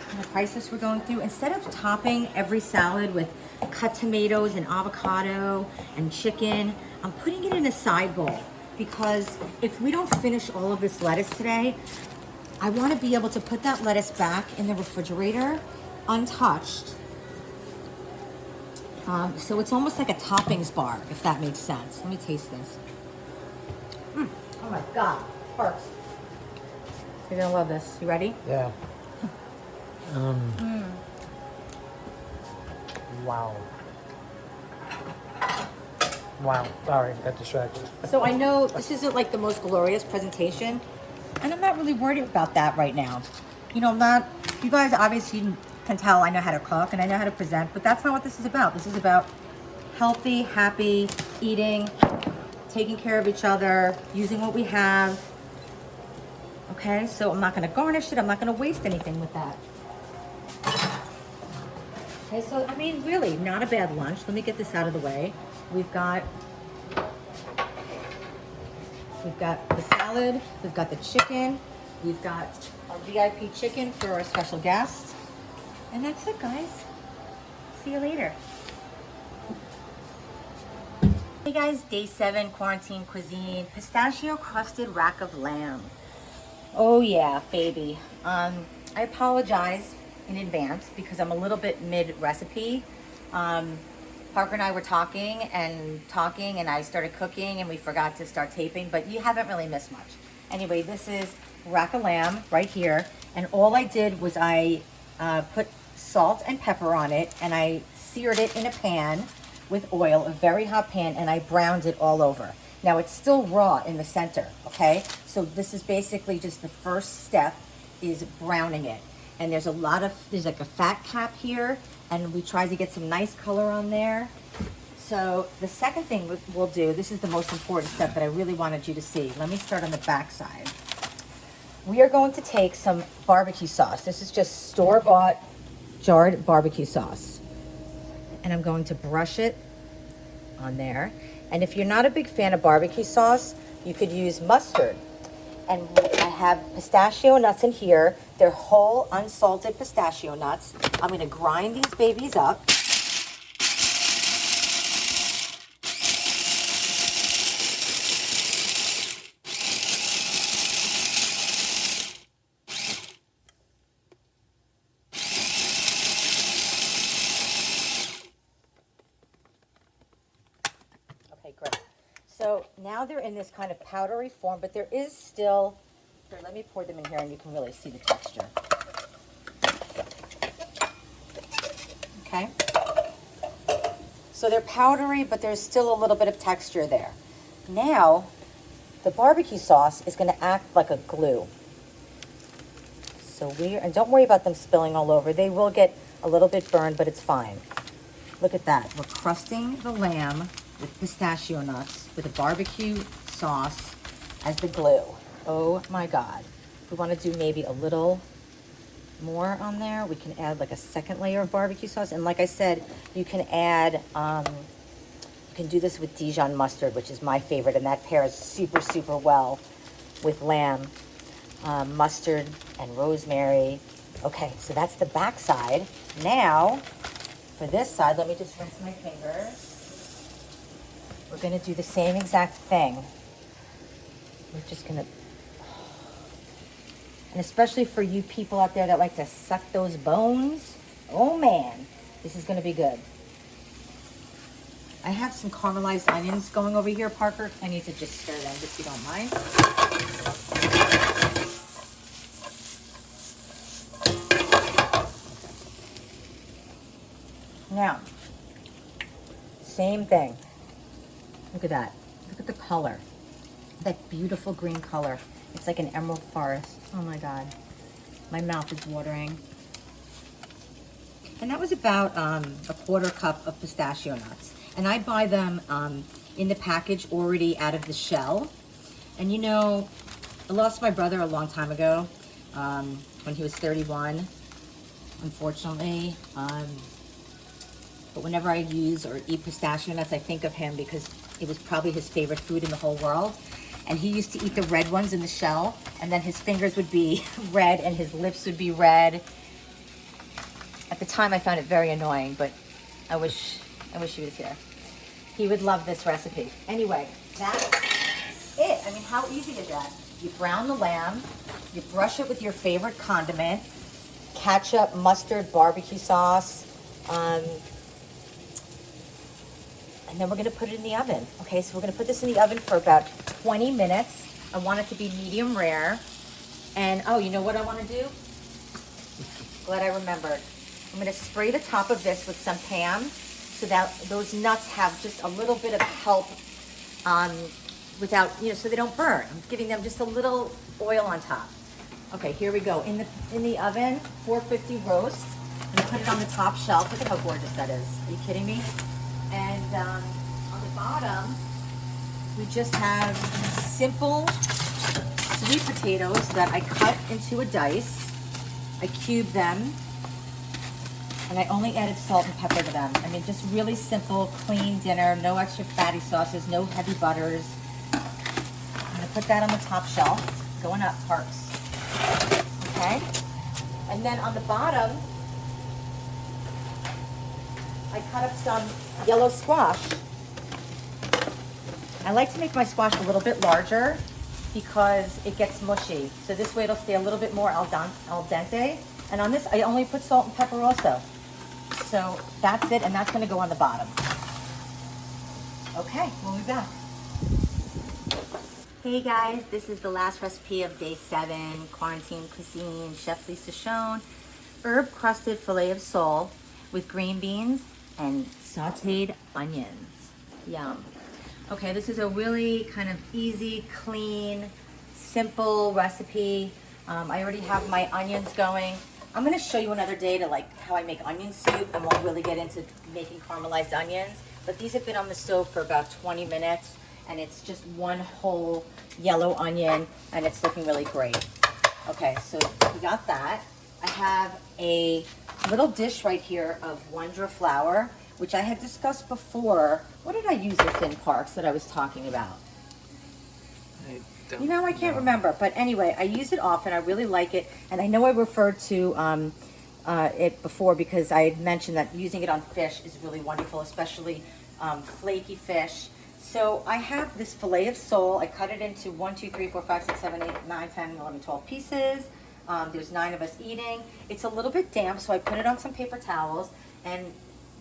kind of crisis we're going through? Instead of topping every salad with cut tomatoes and avocado and chicken, I'm putting it in a side bowl, because if we don't finish all of this lettuce today, I want to be able to put that lettuce back in the refrigerator untouched. So it's almost like a toppings bar, if that makes sense. Let me taste this. Oh my God, sparks. You're gonna love this. You ready? Yeah. Wow. Wow. Sorry, got distracted. So I know this isn't like the most glorious presentation, and I'm not really worried about that right now. You know, I'm not, you guys obviously can tell I know how to cook and I know how to present, but that's not what this is about. This is about healthy, happy eating, taking care of each other, using what we have. Okay, so I'm not gonna garnish it. I'm not gonna waste anything with that. Okay, so I mean, really, not a bad lunch. Let me get this out of the way. We've got the salad, we've got the chicken, we've got our VIP chicken for our special guest. And that's it, guys. See you later. Hey guys, day 7 quarantine cuisine, pistachio crusted rack of lamb. Oh yeah, baby. I apologize in advance because I'm a little bit mid recipe. Parker and I were talking and I started cooking and we forgot to start taping, but you haven't really missed much. Anyway, this is rack of lamb right here, and all I did was I put salt and pepper on it, and I seared it in a pan with oil, a very hot pan, and I browned it all over. Now it's still raw in the center, okay? So this is basically just the first step, is browning it. And there's like a fat cap here, and we tried to get some nice color on there. So the second thing we'll do, this is the most important step that I really wanted you to see. Let me start on the back side. We are going to take some barbecue sauce. This is just store-bought jarred barbecue sauce. And I'm going to brush it on there. And if you're not a big fan of barbecue sauce, you could use mustard. And I have pistachio nuts in here. They're whole, unsalted pistachio nuts. I'm gonna grind these babies up. Okay, great. So now they're in this kind of powdery form, but there is still, here, let me pour them in here and you can really see the texture. Okay. So they're powdery, but there's still a little bit of texture there. Now, the barbecue sauce is gonna act like a glue. So and don't worry about them spilling all over. They will get a little bit burned, but it's fine. Look at that. We're crusting the lamb with pistachio nuts with a barbecue sauce as the glue. Oh my God. We want to do maybe a little more on there. We can add like a second layer of barbecue sauce. And like I said, you can add, you can do this with Dijon mustard, which is my favorite, and that pairs super, super well with lamb, mustard and rosemary. Okay, so that's the back side. Now, for this side, let me just rinse my fingers. We're gonna do the same exact thing. We're just gonna, and especially for you people out there that like to suck those bones, oh man, this is gonna be good. I have some caramelized onions going over here, Parker. I need to just stir them, if you don't mind. Now, same thing. Look at that. Look at the color. That beautiful green color. It's like an emerald forest. Oh my God. My mouth is watering. And that was about a quarter cup of pistachio nuts. And I buy them in the package already out of the shell. And you know, I lost my brother a long time ago when he was 31, unfortunately. But whenever I use or eat pistachio nuts, I think of him because it was probably his favorite food in the whole world. And he used to eat the red ones in the shell, and then his fingers would be red and his lips would be red. At the time, I found it very annoying, but I wish he was here. He would love this recipe. Anyway, that's it. I mean, how easy is that? You brown the lamb, you brush it with your favorite condiment, ketchup, mustard, barbecue sauce, and then we're gonna put it in the oven. Okay, so we're gonna put this in the oven for about 20 minutes. I want it to be medium rare. And oh, you know what I wanna do? Glad I remembered. I'm gonna spray the top of this with some Pam so that those nuts have just a little bit of help without, so they don't burn. I'm giving them just a little oil on top. Okay, here we go. In the oven, 450 roast. I'm gonna put it on the top shelf. Look at how gorgeous that is. Are you kidding me? And on the bottom, we just have simple sweet potatoes that I cut into a dice. I cube them, and I only added salt and pepper to them. I mean, just really simple, clean dinner, no extra fatty sauces, no heavy butters. I'm gonna put that on the top shelf, going up, Parks. Okay? And then on the bottom, I cut up some yellow squash. I like to make my squash a little bit larger because it gets mushy. So this way it'll stay a little bit more al dente. And on this, I only put salt and pepper also. So that's it, and that's gonna go on the bottom. Okay, we'll be back. Hey guys, this is the last recipe of day 7, Quarantine Cuisine, Chef Lisa Schoen. Herb-crusted filet of sole with green beans and sauteed onions. Yum. Okay, this is a really kind of easy, clean, simple recipe. I already have my onions going. I'm gonna show you another day to how I make onion soup, and we'll really get into making caramelized onions. But these have been on the stove for about 20 minutes, and it's just one whole yellow onion, and it's looking really great. Okay, so we got that. I have a little dish right here of Wonder flour, which I had discussed before. What did I use this in, Parks, that I was talking about? I can't remember. But anyway, I use it often. I really like it. And I know I referred to it before because I had mentioned that using it on fish is really wonderful, especially flaky fish. So I have this filet of sole. I cut it into 1, 2, 3, 4, 5, 6, 7, 8, 9, 10, 11, 12 pieces. There's 9 of us eating. It's a little bit damp, so I put it on some paper towels. And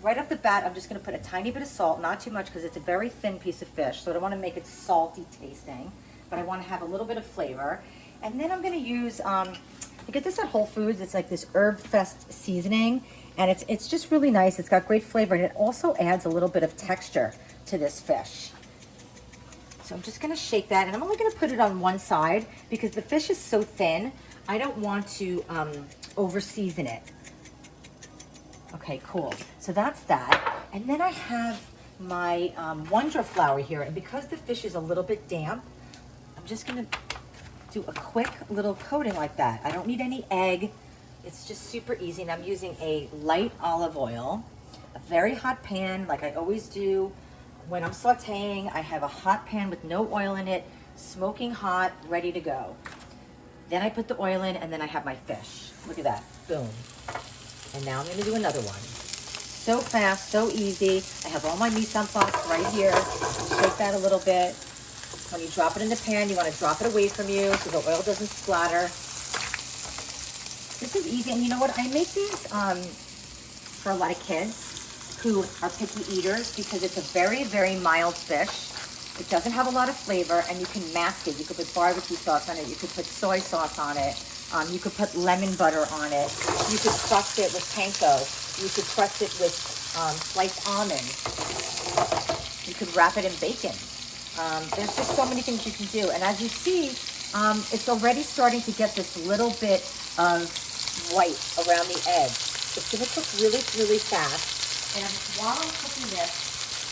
right off the bat, I'm just going to put a tiny bit of salt, not too much because it's a very thin piece of fish. So I don't want to make it salty tasting, but I want to have a little bit of flavor. And then I'm going to use, I get this at Whole Foods. It's like this Herb Fest seasoning, and it's just really nice. It's got great flavor, and it also adds a little bit of texture to this fish. So I'm just going to shake that, and I'm only going to put it on one side because the fish is so thin. I don't want to over season it. Okay, cool. So that's that. And then I have my Wonder flour here, and because the fish is a little bit damp, I'm just gonna do a quick little coating like that. I don't need any egg. It's just super easy, and I'm using a light olive oil, a very hot pan like I always do. When I'm sauteing, I have a hot pan with no oil in it, smoking hot, ready to go. Then I put the oil in, and then I have my fish. Look at that, boom. And now I'm gonna do another one. So fast, so easy. I have all my mise en place right here. Shake that a little bit. When you drop it in the pan, you wanna drop it away from you so the oil doesn't splatter. This is easy, and you know what? I make these for a lot of kids. who are picky eaters because it's a very, very mild fish. It doesn't have a lot of flavor, and you can mask it. You could put barbecue sauce on it. You could put soy sauce on it. You could put lemon butter on it. You could crust it with panko. You could crust it with sliced almonds. You could wrap it in bacon. There's just so many things you can do. And as you see, it's already starting to get this little bit of white around the edge. It's going to cook really, really fast. And while I'm cooking this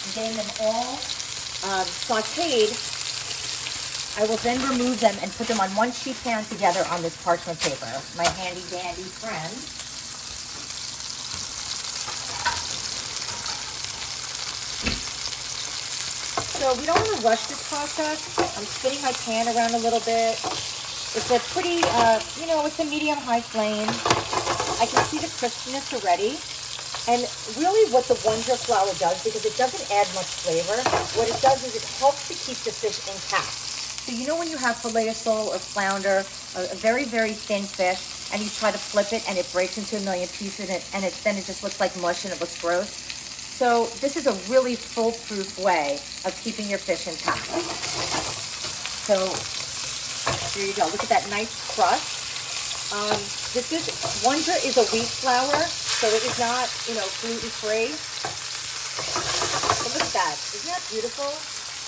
and getting them all sauteed, I will then remove them and put them on one sheet pan together on this parchment paper, my handy dandy friend. So we don't want to rush this process. I'm spinning my pan around a little bit. It's a pretty, it's a medium-high flame. I can see the crispiness already. And really what the Wonder Flour does, because it doesn't add much flavor, what it does is it helps to keep the fish intact. So you know when you have filet of sole or flounder, a very, very thin fish, and you try to flip it and it breaks into a million pieces and then it just looks like mush and it looks gross? So this is a really foolproof way of keeping your fish intact. So here you go. Look at that nice crust. Wonder is a wheat flour, so it is not, gluten-free. But look at that. Isn't that beautiful?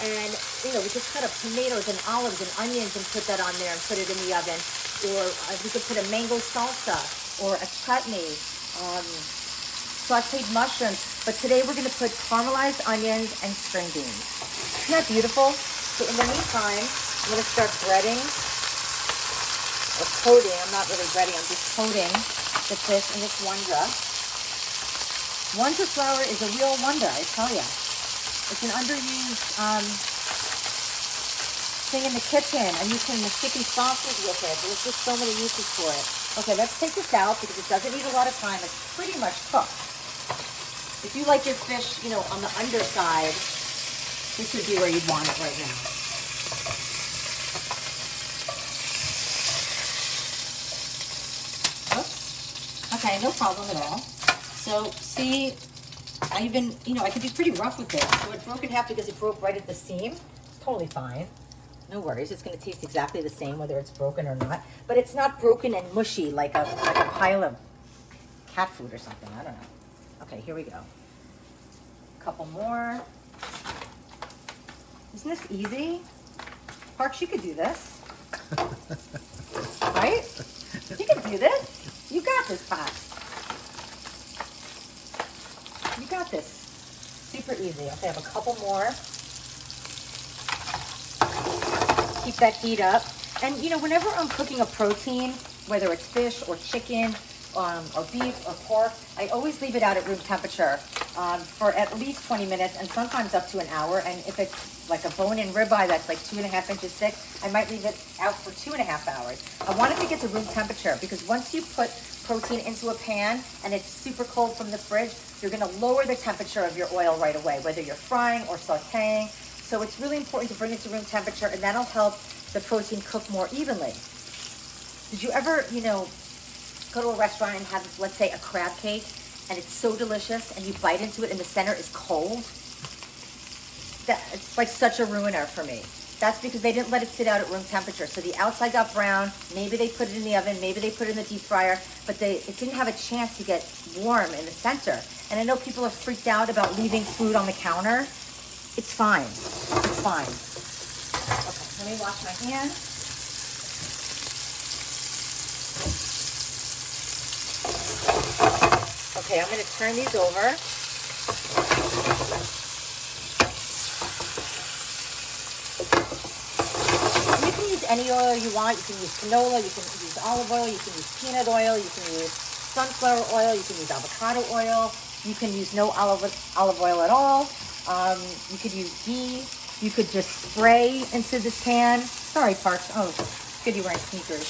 And, we just cut up tomatoes and olives and onions and put that on there and put it in the oven. Or we could put a mango salsa or a chutney, sauteed mushrooms. But today we're going to put caramelized onions and string beans. Isn't that beautiful? So in the meantime, I'm going to start breading or coating. I'm not really breading. I'm just coating the fish in this Wonder. Wonder flour is a real wonder, I tell you. It's an underused thing in the kitchen, and you can sticky sausage with it. There's just so many uses for it. Okay, let's take this out because it doesn't need a lot of time. It's pretty much cooked. If you like your fish, on the underside, this would be where you'd want it right now. Oops. Okay, no problem at all. So, see, I could be pretty rough with this. So it broke in half because it broke right at the seam. It's totally fine. No worries. It's going to taste exactly the same whether it's broken or not. But it's not broken and mushy like a pile of cat food or something. I don't know. Okay, here we go. A couple more. Isn't this easy? Parks, you could do this. Right? You can do this. You got this, Parks. You got this. Super easy. Okay, I have a couple more. Keep that heat up. And whenever I'm cooking a protein, whether it's fish or chicken or beef or pork, I always leave it out at room temperature for at least 20 minutes and sometimes up to an hour. And if it's like a bone-in ribeye that's like 2.5 inches thick, I might leave it out for 2.5 hours. I want it to get to room temperature because once you put protein into a pan and it's super cold from the fridge, you're going to lower the temperature of your oil right away, whether you're frying or sauteing. So it's really important to bring it to room temperature, and that'll help the protein cook more evenly. Did you ever, go to a restaurant and have, let's say, a crab cake, and it's so delicious, and you bite into it and the center is cold? It's like such a ruiner for me. That's because they didn't let it sit out at room temperature. So the outside got brown, maybe they put it in the oven, maybe they put it in the deep fryer, but it didn't have a chance to get warm in the center. And I know people are freaked out about leaving food on the counter. It's fine. It's fine. Okay, let me wash my hands. Okay, I'm going to turn these over. You can use any oil you want. You can use canola, you can use olive oil, you can use peanut oil, you can use sunflower oil, you can use avocado oil, you can use no olive oil at all. You could use ghee. You could just spray into this pan. Sorry, Parks. Oh, it's good you're wearing sneakers.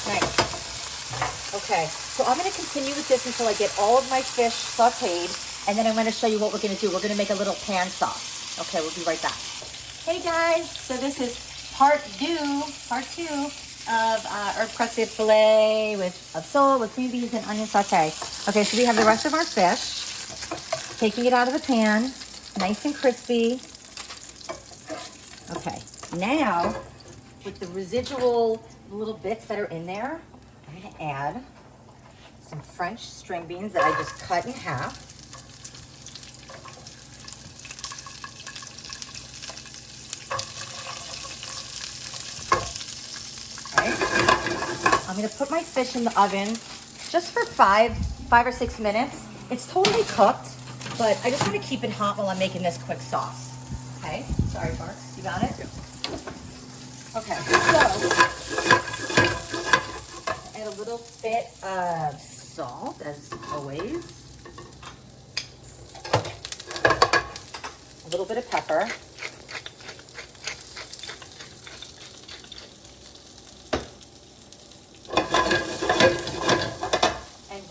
Nice. Okay, so I'm going to continue with this until I get all of my fish sauteed, and then I'm going to show you what we're going to do. We're going to make a little pan sauce. Okay, we'll be right back. Hey guys, so this is part two of herb crusted filet of sole with green beans and onion saute. Okay, so we have the rest of our fish. Taking it out of the pan, nice and crispy. Okay, now with the residual little bits that are in there, I'm gonna add some French string beans that I just cut in half. I'm gonna put my fish in the oven just for five or 6 minutes. It's totally cooked, but I just wanna keep it hot while I'm making this quick sauce. Okay, sorry Parks, you got it? Okay, so add a little bit of salt as always. A little bit of pepper.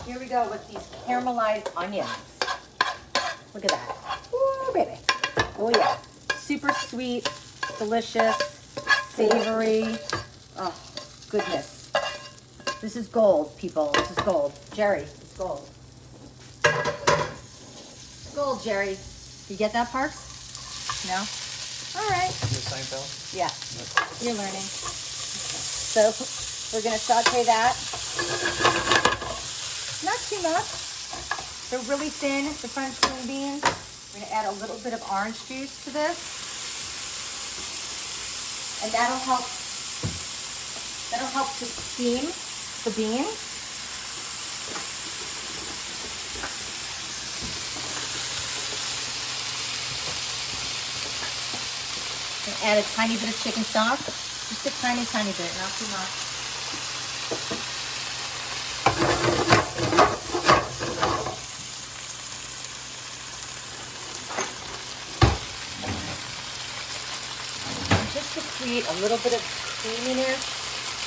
Here we go with these caramelized onions. Look at that. Ooh, baby. Oh, yeah. Super sweet, delicious, savory. Oh, goodness. This is gold, people. This is gold. Jerry, it's gold. Gold, Jerry. You get that, Parks? No? All right. Yeah. You're learning. So we're going to saute that. Not too much. They're really thin, the French green beans. We're gonna add a little bit of orange juice to this. And that'll help to steam the beans. And add a tiny bit of chicken stock. Just a tiny, tiny bit, not too much. Create a little bit of creaminess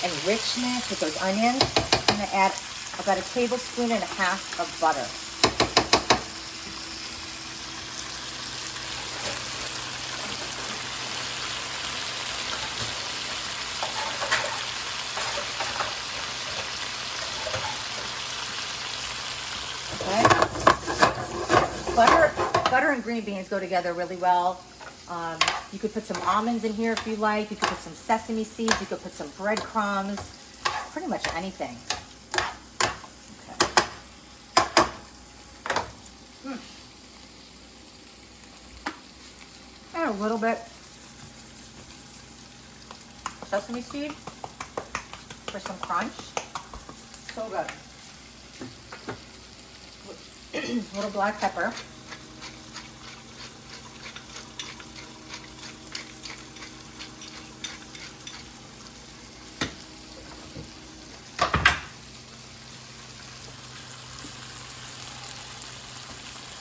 and richness with those onions. I'm going to add about 1.5 tablespoons of butter. Okay. Butter and green beans go together really well. You could put some almonds in here if you like. You could put some sesame seeds. You could put some breadcrumbs. Pretty much anything. Okay. And a little bit sesame seed for some crunch. So good. A little black pepper.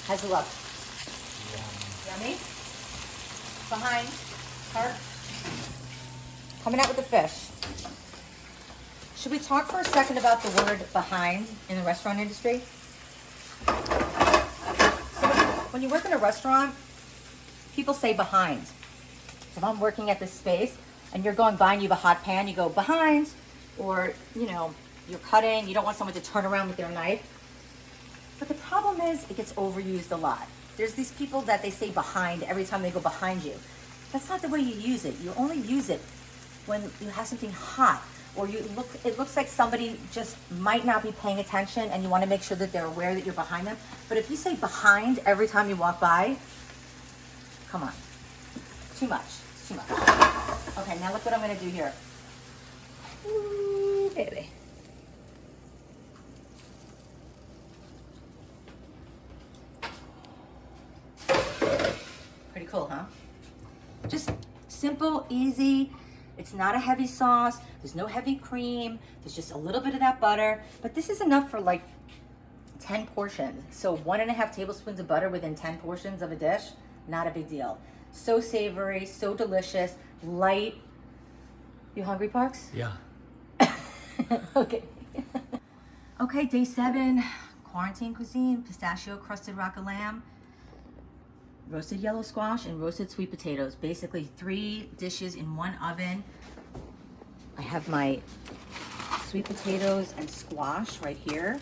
How's it look? Yummy. Behind. Heart. Coming out with the fish. Should we talk for a second about the word behind in the restaurant industry? So when you work in a restaurant, people say behind. So if I'm working at this space and you're going by and you have a hot pan, you go behind, or you're cutting, you don't want someone to turn around with their knife. But the problem is it gets overused a lot. There's these people that they say behind every time they go behind you. That's not the way you use it. You only use it when you have something hot, or it looks like somebody just might not be paying attention and you want to make sure that they're aware that you're behind them. But if you say behind every time you walk by, come on. Too much. It's too much. Okay, now look what I'm going to do here. Ooh, baby. Pretty cool, huh? Just simple, easy. It's not a heavy sauce. There's no heavy cream. There's just a little bit of that butter. But this is enough for like 10 portions. So 1.5 tablespoons of butter within 10 portions of a dish, not a big deal. So savory, so delicious, light. You hungry, Parks? Yeah. Okay. Okay, day 7, quarantine cuisine, pistachio crusted rack of lamb, roasted yellow squash, and roasted sweet potatoes. Basically 3 dishes in one oven. I have my sweet potatoes and squash right here.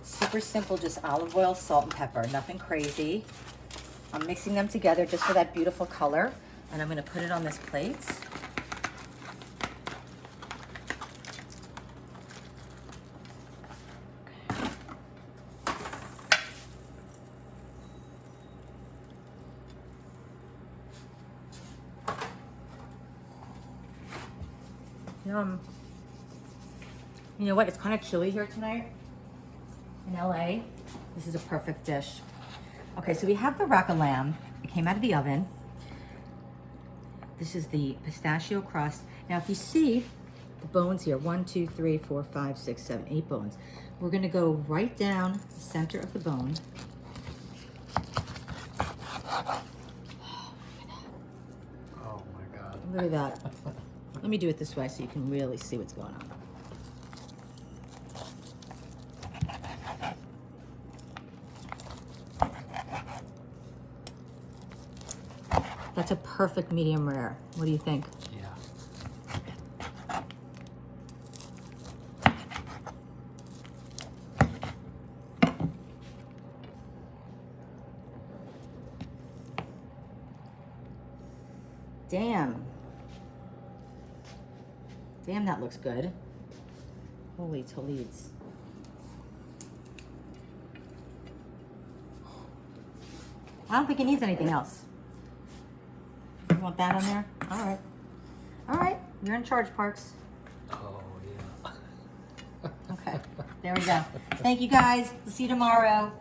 Super simple, just olive oil, salt, and pepper. Nothing crazy. I'm mixing them together just for that beautiful color. And I'm gonna put it on this plate. Yum. You know what? It's kind of chilly here tonight in LA. This is a perfect dish. Okay, so we have the rack of lamb. It came out of the oven. This is the pistachio crust. Now, if you see the bones here, 1, 2, 3, 4, 5, 6, 7, 8 bones. We're gonna go right down the center of the bone. Oh my God. Look at that. Let me do it this way so you can really see what's going on. That's a perfect medium rare. What do you think? Yeah. Damn. Damn, that looks good. Holy Toledo. I don't think it needs anything else. You want that on there? All right. All right. You're in charge, Parks. Oh yeah. Okay. There we go. Thank you, guys. We'll see you tomorrow.